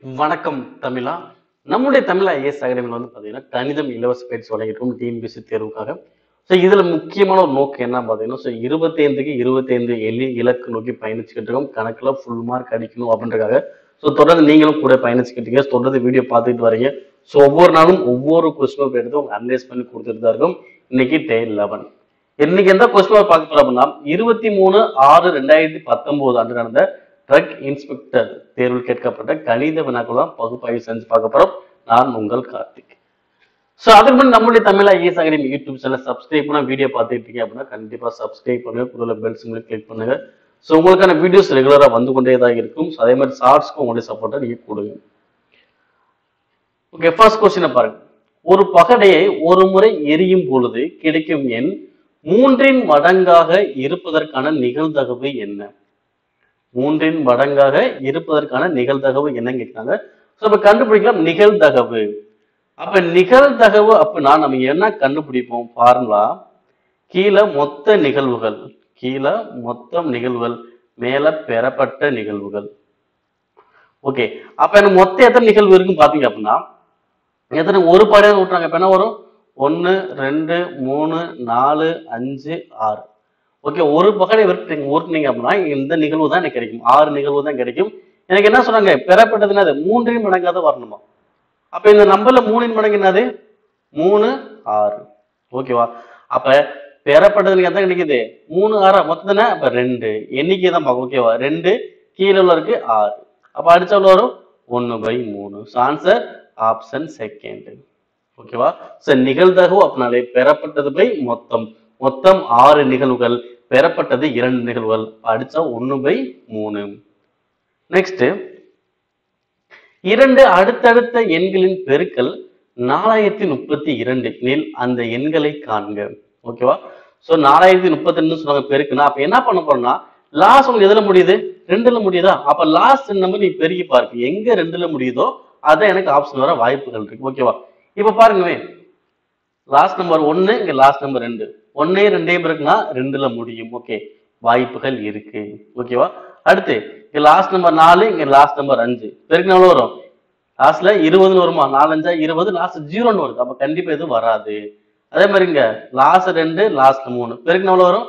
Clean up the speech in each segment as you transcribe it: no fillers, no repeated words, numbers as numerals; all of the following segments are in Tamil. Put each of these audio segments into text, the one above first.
வணக்கம் தமிழா. நம்முடைய தமிழ் ஐஏஎஸ் அகாடமியில் பார்த்தீங்கன்னா கணிதம் இலவச பயிற்சி வழங்கியிருக்கும் டிஎன்பிஎஸ்சி தேர்வுக்காக. ஸோ இதில் முக்கியமான ஒரு நோக்கம் என்ன பார்த்தீங்கன்னா, ஸோ 25க்கு 25 இலக்கு நோக்கி பயணிச்சுக்கிட்டு இருக்கோம். கணக்கில் ஃபுல் மார்க் அடிக்கணும் அப்படின்றக்காக. ஸோ தொடர்ந்து நீங்களும் கூட பயணிச்சுக்கிட்டு இருக்கீங்க. தொடர்ந்து வீடியோ பார்த்துட்டு வரீங்க. ஸோ ஒவ்வொரு நாளும் ஒவ்வொரு கொஸ்டின் பேப்பர் எடுத்து உங்க அனலைஸ் பண்ணி கொடுத்துட்டு தான் இருக்கும். இன்னைக்கு டே 11. இன்னைக்கு எந்த கொஸ்டின் பேப்பர் பார்க்க போறோம் அப்படின்னா 23/6/2019 அன்று நடந்த ட்ரக் இன்ஸ்பெக்டர் தேர்வில் கேட்கப்பட்ட கணித வினாக்கள் பகுப்பாய்வு செஞ்சு பார்க்க போறோம். நான் உங்கள் கார்த்திக். ஸோ அதுக்கு முன்னாடி நம்மளுடைய Tamil IAS academy YouTube channel subscribe பண்ண வீடியோ பார்த்துட்டு இருக்கீங்க அப்படின்னா கண்டிப்பா சப்ஸ்கிரைப் பண்ணுங்க, கூட பெல் சிம்பிள் கிளிக் பண்ணுங்க. ஸோ உங்களுக்கான வீடியோஸ் ரெகுலரா வந்து கொண்டே தான் இருக்கும். ஸோ அதே மாதிரி ஷார்ட்ஸ்க்கும் உங்களுடைய சப்போர்ட்டை நீங்க கொடுங்க. ஓகே, ஃபர்ஸ்ட் கொஸ்டினை பாருங்க. ஒரு பகடையை ஒரு முறை எரியும் பொழுது கிடைக்கும் எண் 3 மடங்காக இருப்பதற்கான நிகழ்தகவு என்ன? 3 மடங்காக இருப்பதற்கான நிகழ்தகவு என்னன்னு கேட்கிறாங்க. ஸோ அப்ப கண்டுபிடிக்கலாம் நிகழ்தகவு. அப்ப நிகழ்தகவு அப்படின்னா நம்ம என்ன கண்டுபிடிப்போம்? ஃபார்முலா கீழே மொத்த நிகழ்வுகள், கீழே மொத்தம் நிகழ்வுகள், மேல பெறப்பட்ட நிகழ்வுகள். ஓகே, அப்ப எனக்கு மொத்த எத்தனை நிகழ்வு இருக்குன்னு பாத்தீங்க அப்படின்னா எத்தனை ஒரு பாடையாக விட்டுறாங்க. இப்ப என்ன வரும்? 1 2 3 4 5 6. ஓகே, ஒரு பகடை உருட்டுனீங்க அப்படின்னா இந்த நிகழ்வு தான் எனக்கு கிடைக்கும். 6 நிகழ்வு தான் கிடைக்கும். எனக்கு என்ன சொன்னாங்க? பெறப்பட்டதுன்னா 3 மடங்காக தான் வரணுமா? அப்ப இந்த நம்பர்ல 3 மடங்கு என்னது? 3 6. ஓகேவா? அப்ப பெறப்பட்டது எத்தனை கிடைக்குது? 3 6 மொத்தம் அப்ப 2 எண்ணிக்கை தான் பார்க்கும். ஓகேவா? 2 கீழே உள்ள இருக்கு 6. அப்ப அடிச்சா வரும் 1/3. Answer option second. ஓகேவா? சோ நிகழ்தகவு அப்படின்னாலே பெறப்பட்டது பை மொத்தம். மொத்தம் 6 நிகழ்வுகள், பெறப்பட்டது 2 நிகழ்வுகள், அடிச்சா 1/3. நெக்ஸ்ட், 2 அடுத்தடுத்த எண்களின் பெருக்கல் 4032 எனில் அந்த எண்களை காண்க. ஓகேவா? சோ 4032 சொன்னாங்க பெருக்குனா, அப்ப என்ன பண்ண போறோம்னா லாஸ்ட் உங்களுக்கு எதுல முடியுது? 2ல முடியுதா? அப்ப லாஸ்ட் நம்பர் நீ பெருக்கி பாருங்க. எங்க 2ல முடியுதோ அதான் எனக்கு ஆப்ஷன் வர வாய்ப்புகள் இருக்கு. ஓகேவா? இப்ப பாருங்கவே, லாஸ்ட் நம்பர் 1, இங்க லாஸ்ட் நம்பர் 2. 1 2 இருக்குன்னா 2ல முடியும். ஓகே, வாய்ப்புகள் இருக்கு. ஓகேவா? அடுத்து இங்க லாஸ்ட் நம்பர் 4, இங்க லாஸ்ட் நம்பர் 5. பெருக்குனா எவ்வளவு வரும்? லாஸ்ட்ல 20 வருமா? 4 5 20, லாஸ்ட் 0 வருது. அப்ப கண்டிப்பா எதுவும் வராது. அதே மாதிரி இங்க லாஸ்ட் 2, லாஸ்ட் 3. பெருக்குனா எவ்வளவு வரும்?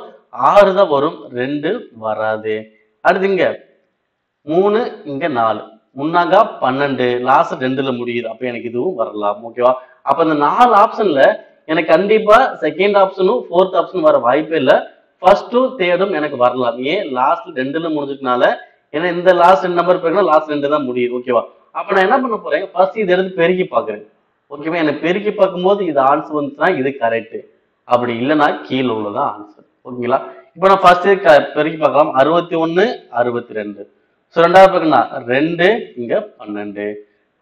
6 தான் வரும், 2 வராது. அடுத்து இங்க 3, இங்க 4, முன்னாங்க 12, லாஸ்ட் 2ல முடியுது. அப்ப எனக்கு இதுவும் வரலாம். ஓகேவா? அப்ப இந்த 4 ஆப்ஷன்ல எனக்கு கண்டிப்பா செகண்ட் ஆப்ஷனும் ஃபோர்த் ஆப்ஷனும் வர வாய்ப்பே இல்ல. ஃபர்ஸ்டும் தேர்டும் எனக்கு வரலாம். ஏன்? லாஸ்ட் 2ல முடிஞ்சதுனால. ஏன்னா இந்த லாஸ்ட் 2 நம்பர் பெருக்கினா லாஸ்ட் 2 தான் முடியுது. ஓகேவா? அப்ப நான் என்ன பண்ண போறேன்? ஃபர்ஸ்ட் இதை எடுத்து பெருக்கி பாக்குறேன். ஓகேவா? எனக்கு பெருக்கி பார்க்கும்போது இது ஆன்சர் வந்துச்சுன்னா இது கரெக்ட். அப்படி இல்லைன்னா கீழே உள்ளதான் ஆன்சர். ஓகேங்களா? இப்ப நான் ஃபர்ஸ்ட் பெருக்கி பார்க்கலாம். 61 62. ஸோ ரெண்டாவது பக்கம்னா 2, இங்க 12,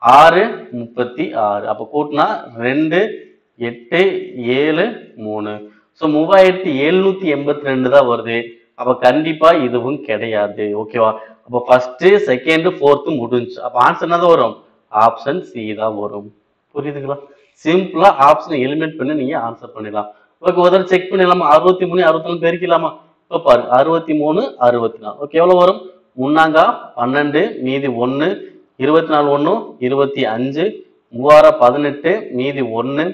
6 36. அப்ப கூட்டினா 2 8 7 3. ஸோ 3782 தான் வருது. அப்ப கண்டிப்பா இதுவும் கிடையாது. ஓகேவா? அப்ப ஃபர்ஸ்ட் செகண்ட் ஃபோர்த் முடிஞ்சு. அப்ப ஆன்சர் என்னதான் வரும்? ஆப்ஷன் சி தான் வரும். புரியுதுங்களா? சிம்பிளா ஆப்ஷன் எலிமினேட் பண்ணி நீங்க ஆன்சர் பண்ணிடலாம். ஓகே, ஒரு தடவை செக் பண்ணிடலாமா? 63 64 பெருக்கலாமா? இப்ப பாரு, 63 64. ஓகே, எவ்வளவு வரும்? முன்னாங்க 12, மீதி 1, 24 1 25, 3 18, மீதி 1,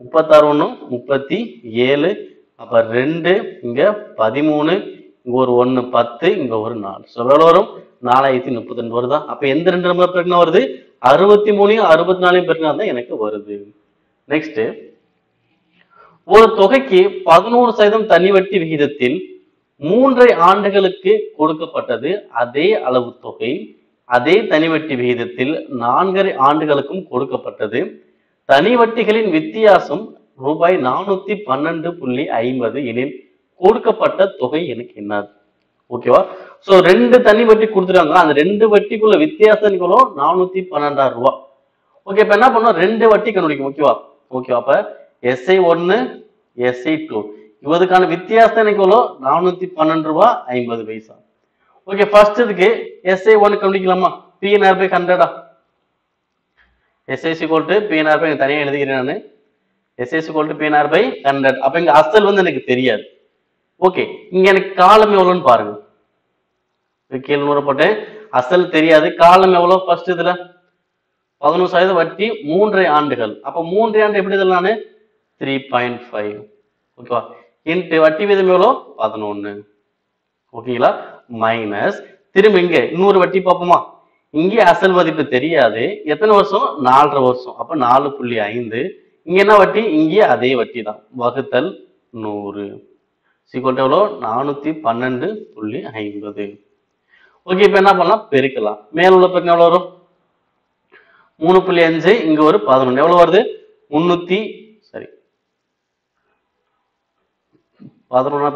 36 1 37. அப்ப 2, இங்க 13, இங்க ஒரு 1 10, இங்க ஒரு 4. ஸோ எவ்வளவு வரும்? 4032 வருதா? அப்ப எந்த 2 நம்பர் பெருக்கினா வருது? 63 64 பெருக்கினா தான் எனக்கு வருது. நெக்ஸ்ட், ஒரு தொகைக்கு 11% தனி வட்டி விகிதத்தில் 3 ஆண்டுகளுக்கு கொடுக்கப்பட்டது. அதே அளவு தொகை அதே தனி வட்டி விகிதத்தில் 4 ஆண்டுகளுக்கும் கொடுக்கப்பட்டது. தனி வட்டிகளின் வித்தியாசம் ரூபாய் 412.50 எனில் கொடுக்கப்பட்ட தொகை எனக்கு என்னது? ஓகேவா? சோ 2 தனி வட்டி கொடுத்துருக்காங்க. அந்த 2 வட்டிக்குள்ள வித்தியாசம் 412 ரூபாய். ஓகே, இப்ப என்ன பண்ணோம்? 2 வட்டி கண்டுபிடிக்கும். ஓகேவா? ஓகேவா? அப்ப SI 1 SI 2 இவதுக்கான வித்தியாசம் எவ்வளோ? 412 ரூபாய் 50 பைசா. ஓகே, ஃபர்ஸ்ட் இதுக்கு SI 1 கண்டுபிடிக்கலாமா? PNR by 100. SI equal to PNR by தனியா எழுதிக்கிறேன் நானு. SI equal to PNR by 100. அப்ப இங்க அசல் வந்து எனக்கு தெரியாது. ஓகே, இங்க எனக்கு காலம் எவ்வளவுன்னு பாருங்க. கீழே போட்டு அசல் தெரியாது. காலம் எவ்வளவு? ஃபர்ஸ்ட் இதுல 11% வட்டி 3 ஆண்டுகள். அப்ப 3 ஆண்டு எப்படி இதெல்லாம் 3.5. ஓகேவா? இன்ட்டு வட்டி வீதம் எவ்வளோ 11. ஓகேங்களா? மைனஸ் திரும்ப இங்க இன்னொரு வட்டி பார்ப்போமா? இங்கே அசல் மதிப்பு தெரியாது. எத்தனை வருஷம்? 4.5 வருஷம். அப்ப 4.5. இங்க என்ன வட்டி? இங்கே அதே வட்டி தான். வகுத்தல் 100 சீக்வல் எவ்வளோ 412.50. ஓகே, இப்ப என்ன பண்ணலாம்? பெருக்கலாம். மேல உள்ள பெருக்கம் எவ்வளவு வரும்? 3.5 இங்க ஒரு 11 எவ்வளவு வருது? 11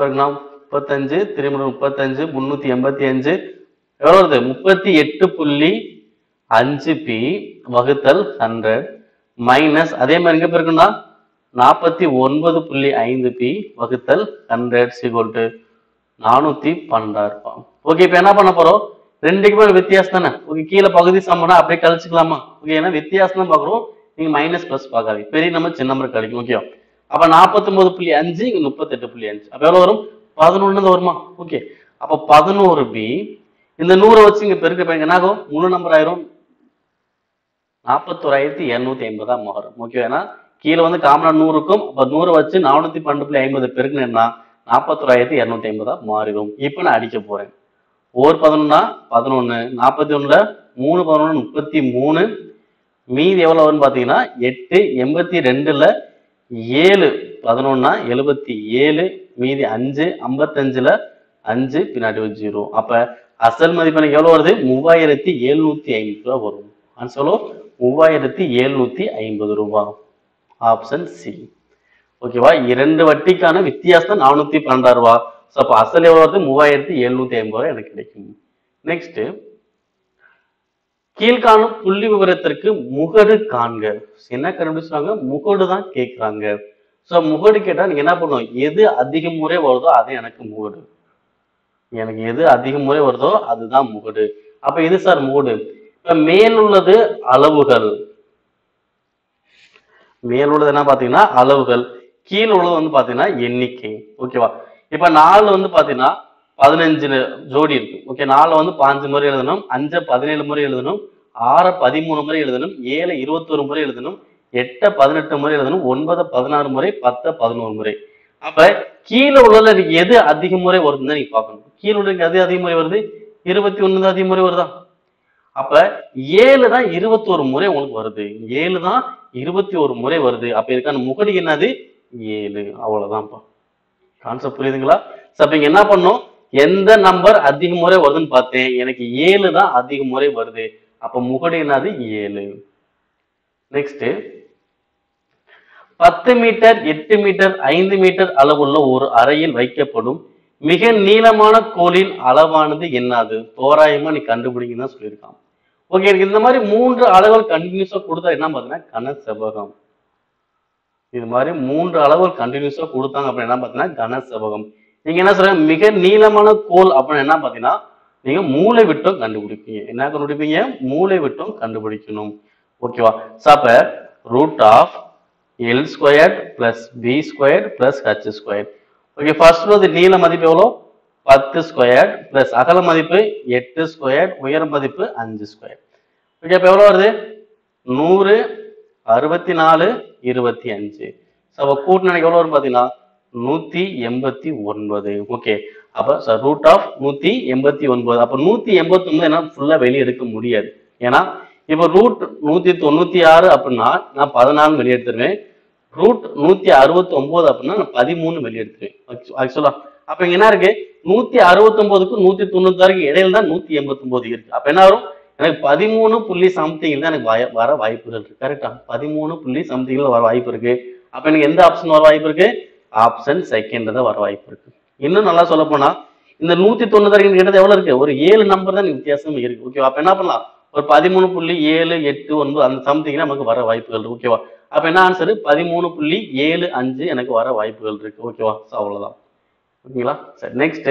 பெருக்கலாம் 35 திரும்ப 35 385 எவ்வளவு வருது? 38.5p வகுத்தல் 100 மைனஸ் அதே மாதிரி இங்க பெருக்குன்னா 49.5p வகுத்தல் 100 சீக்வல் 412. ஓகே, இப்ப என்ன பண்ண போறோம்? ரெண்டுக்குமே வித்தியாசம் தானே. ஓகே, கீழே பகுதி சம்பளம் அப்படியே கழிச்சுக்கலாமா? ஓகே, ஏன்னா வித்தியாசம் தான் பாக்குறோம். நீங்க மைனஸ் பிளஸ் பார்க்காதீங்க. பெரிய நம்பர் சின்ன நம்பர் கிடைக்கும். ஓகே, அப்ப 49.5 இங்க 38.5 அப்ப எவ்வளவு வரும்? 11 வருமா? ஓகே, அப்ப 11b இந்த 100 வச்சு இங்க பெருக்க போய் என்ன ஆகும்? முழு நம்பர் ஆயிரும் 41,250 மாறும். ஓகே, ஏன்னா கீழே வந்து காமனா 100 இருக்கும். அப்ப 100 வச்சு 412.50 பெருக்குன்னா 41,250 மாறிடும். இப்ப நான் அடிக்க போறேன். 11 11 41ல 3 11 33 மீதி எவ்வளவு வரும்னு பாத்தீங்கன்னா 8 82ல 7 11 77 மீதி 5 55ல 5 பின்னாடி 0. அப்ப அசல் மதிப்பு எனக்கு எவ்வளவு வருது? 3750 வரும். ஆன்சர் 3750 ரூபாய். Option C. ஓகேவா? இரண்டு வட்டிக்கான வித்தியாசம் 412 ரூபாய். அப்ப அசல் எவ்வளவு வருது? 3750 எனக்கு கிடைக்கும். நெக்ஸ்ட், கீழ்காணும் புள்ளி விவரத்திற்கு முகடு காண்க. என்ன கண்டுபிடிச்சாங்க? முகடு தான் கேட்கிறாங்க. சோ முகடு கேட்டா நீங்க என்ன பண்ணுவோம்? எது அதிக முறை வருதோ அது எனக்கு முகடு. எனக்கு எது அதிக முறை வருதோ அதுதான் முகடு. அப்ப இது சார் முகடு. இப்ப மேலுள்ளது அளவுகள். மேலுள்ளது என்ன பாத்தீங்கன்னா அளவுகள். கீழே உள்ளது வந்து பாத்தீங்கன்னா எண்ணிக்கை. ஓகேவா? இப்ப 4 வந்து பாத்தீங்கன்னா 15 ஜோடி இருக்கு. ஓகே, 4 வந்து 5 முறை எழுதணும், 5 17 முறை எழுதணும், 6 13 முறை எழுதணும், 7 21 முறை எழுதணும், 8 18 முறை எழுதணும், 9 16 முறை, 10 11 முறை. அப்ப கீழே உள்ளதுல நீங்க எது அதிக முறை வருதுன்னு நீங்க பார்க்கணும். கீழே உள்ள எது அதிக முறை வருது? 21 தான் அதிக முறை வருதா? அப்ப 7 தான் 21 முறை உங்களுக்கு வருது. 7 தான் 21 முறை வருது. அப்ப இதுக்கான முகடு என்னது? 7. அவ்வளவுதான்ப்பா. கான்செப்ட் புரியுதுங்களா? அப்ப இங்க என்ன பண்ணும்? எந்த நம்பர் அதிக முறை வருதுன்னு பார்த்தேன். எனக்கு 7 தான் அதிக முறை வருது. அப்ப முகடு என்னது? 7. நெக்ஸ்ட், 10 மீட்டர் 8 மீட்டர் 5 மீட்டர் அளவுள்ள ஒரு அறையில் வைக்கப்படும் மிக நீளமான கோலின் அளவானது என்னது? தோராயமா நீ கண்டுபிடிங்கன்னு தான் சொல்லியிருக்கான். ஓகே, எனக்கு இந்த மாதிரி 3 அளவுகள் கண்டினியூஸா கொடுத்தா என்ன பார்த்தீங்கன்னா கன செவ்வகம். இது மாதிரி 3 அளவுகள் கண்டினியூஸா கொடுத்தாங்க அப்படின்னு என்ன பார்த்தீங்கன்னா கன செவ்வகம். நீங்க என்ன சொல்றீங்க? மிக நீளமான கோல் அப்படின்னு என்ன பார்த்தீங்கன்னா நீங்க மூளை விட்டம் கண்டுபிடிப்பீங்க. என்ன கண்டுபிடிப்பீங்க? மூளை விட்டம் கண்டுபிடிக்கணும். ஓகேவா? அப்ப root of L square plus B square plus H square. Okay, first வந்து நீள மதிப்பு எவ்வளோ? 10 ஸ்கொயர் பிளஸ் அகல மதிப்பு 8 ஸ்கொயர், உயர மதிப்பு 5 ஸ்கொயர். ஓகே, அப்ப எவ்வளவு வருது? 100 64 25. அப்ப கூட்டினா எவ்வளவு வரும் பாத்தீங்கன்னா 189. ஓகே, அப்ப ரூட் ஆஃப் 189. அப்ப 189 என்ன ஃபுல்லா வெளியே எடுக்க முடியாது. ஏன்னா இப்ப ரூட் 196 அப்படின்னா நான் 14 வெளியே எடுத்துருவேன். ரூட் 169 அப்படின்னா நான் 13 வெளியே எடுத்துருவேன். ஆக்சுவலா அப்ப இங்க என்ன இருக்கு? 169க்கும் 196க்கு இடையில தான் 189 இருக்கு. அப்ப என்ன வரும்? எனக்கு 13 புள்ளி சம்திங் தான் எனக்கு வர வாய்ப்புகள் இருக்கு. கரெக்டா? 13 புள்ளி சம்திங்ல வர வாய்ப்பு இருக்கு. அப்ப எனக்கு எந்த ஆப்ஷன் வர வாய்ப்பு இருக்கு? ஆப்ஷன் செகண்ட் தான் வர வாய்ப்பு இருக்கு. இன்னும் நல்லா சொல்ல போனா இந்த 190 கிட்ட எவ்வளவு இருக்கு? ஒரு 7 நம்பர் தான் வித்தியாசம் இருக்கு. ஓகேவா? அப்ப என்ன பண்ணலாம்? ஒரு 13.789 அந்த சம்திங் நமக்கு வர வாய்ப்புகள் இருக்கு. ஓகேவா? அப்ப என்ன ஆன்சர்? 13.75 எனக்கு வர வாய்ப்புகள் இருக்கு. ஓகேவா? அவ்வளவுதான். ஓகேங்களா? சரி, நெக்ஸ்ட்,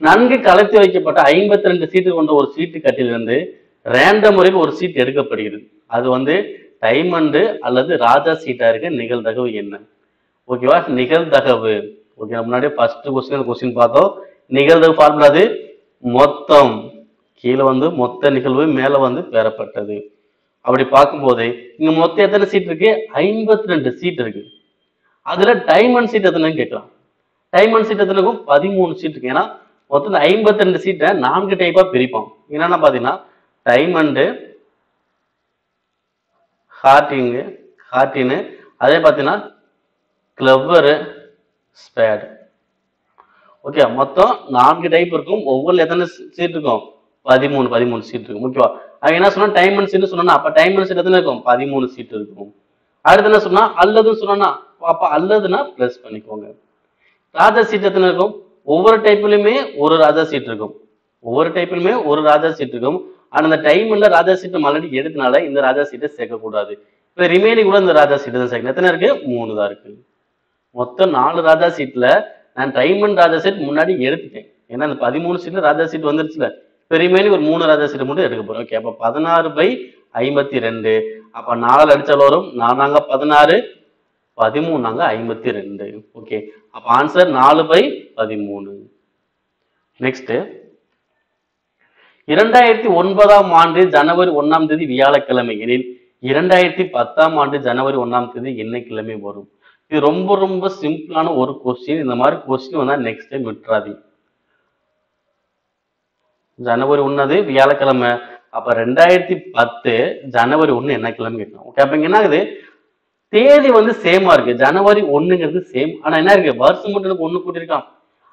நன்கு கலத்தி வைக்கப்பட்ட 52 சீட்டு கொண்ட ஒரு சீட்டு கட்டிலிருந்து ரேண்டம் முறையில் ஒரு சீட் எடுக்கப்படுகிறது. அது வந்து டைமண்ட் அல்லது ராஜா சீட்டா இருக்க நிகழ்தகவு என்ன? ஓகேவா? நிகழ்தகவு. ஓகே, முன்னாடியே ஃபர்ஸ்ட் கொஸ்டின் பார்த்தோம். நிகழ்தகவு ஃபார்முலா அது மொத்தம் கீழே வந்து மொத்த நிகழ்வு, மேல வந்து பெறப்பட்டது. அப்படி பார்க்கும்போது இங்க மொத்தம் எத்தனை சீட் இருக்கு? 52 சீட் இருக்கு. அதுல டைமண்ட் சீட் எத்தனைன்னு கேட்கலாம். டைமண்ட் சீட் எத்தனை இருக்கும்? 13 சீட் இருக்கு. ஏன்னா மொத்தம் 52 சீட்டை 4 டைப்பா பிரிப்போம். என்னன்னா பாத்தீங்கன்னா டைமண்டு, ஹார்டின், அதே பாத்தீங்கன்னா கிளவர், ஸ்பேட். ஓகே, மொத்தம் 4 டைப் இருக்கும். ஒவ்வொரு எத்தனை சீட் இருக்கும்? 13 சீட் இருக்கும். ஓகேவா? அது என்ன சொன்னா டைமண்ட் சீட் சொன்னா, அப்ப டைமண்ட் சீட் எத்தனை இருக்கும்? 13 சீட் இருக்கும். அடுத்து என்ன சொன்னா அல்லதுன்னு சொன்னா, அப்ப அல்லதுன்னா பிளஸ் பண்ணிக்கோங்க. ராஜா சீட் எத்தனை இருக்கும்? ஒவ்வொரு டைப்லயுமே ஒரு ராஜா சீட் இருக்கும். ஒவ்வொரு டைப்லயுமே ஒரு ராஜா சீட் இருக்கும். ஆனா அந்த டைம்ல ராஜா சீட் நம்ம ஆல்ரெடி எடுத்தனால இந்த ராஜா சீட்டை சேர்க்க கூடாது. இப்ப ரிமைனிங் கூட இந்த ராஜா சீட் தான் சேர்க்கணும். எத்தனை இருக்கு? 3 தான் இருக்கு. மொத்தம் 4 ராஜா சீட்ல நான் டைமண்ட் ராஜா சீட் முன்னாடி எடுத்துட்டேன். ஏன்னா அந்த 13 சீட்ல ராஜா சீட் வந்துருச்சுல. இப்ப ரிமைனிங் ஒரு 3 ராஜா சீட் மட்டும் எடுக்க போறோம். ஓகே, அப்ப 16/52. அப்ப 4 அடிச்சாலும் வரும். 4 16, 13 52. ஓகே, அப்ப ஆன்சர் 4/13. நெக்ஸ்ட், 2009ஆம் ஆண்டு ஜனவரி 1ஆம் தேதி வியாழக்கிழமை எனில் 2010ஆம் ஆண்டு ஜனவரி 1ஆம் தேதி என்ன கிழமை வரும்? இது ரொம்ப ரொம்ப சிம்பிளான ஒரு கொஸ்டின். இந்த மாதிரி கொஸ்டின் வந்தா நெக்ஸ்ட் டைம் விட்டுறாதீங்க. ஜனவரி 1 வியாழக்கிழமை, அப்ப 2010 ஜனவரி 1 என்ன கிழமை கேட்கலாம். ஓகே, அப்ப இங்க என்ன ஆகுது? தேதி வந்து சேமா இருக்கு. ஜனவரி 1ங்கிறது சேம். ஆனா என்ன இருக்கு? வருஷம் மட்டும் எனக்கு 1 கூட்டியிருக்கான்.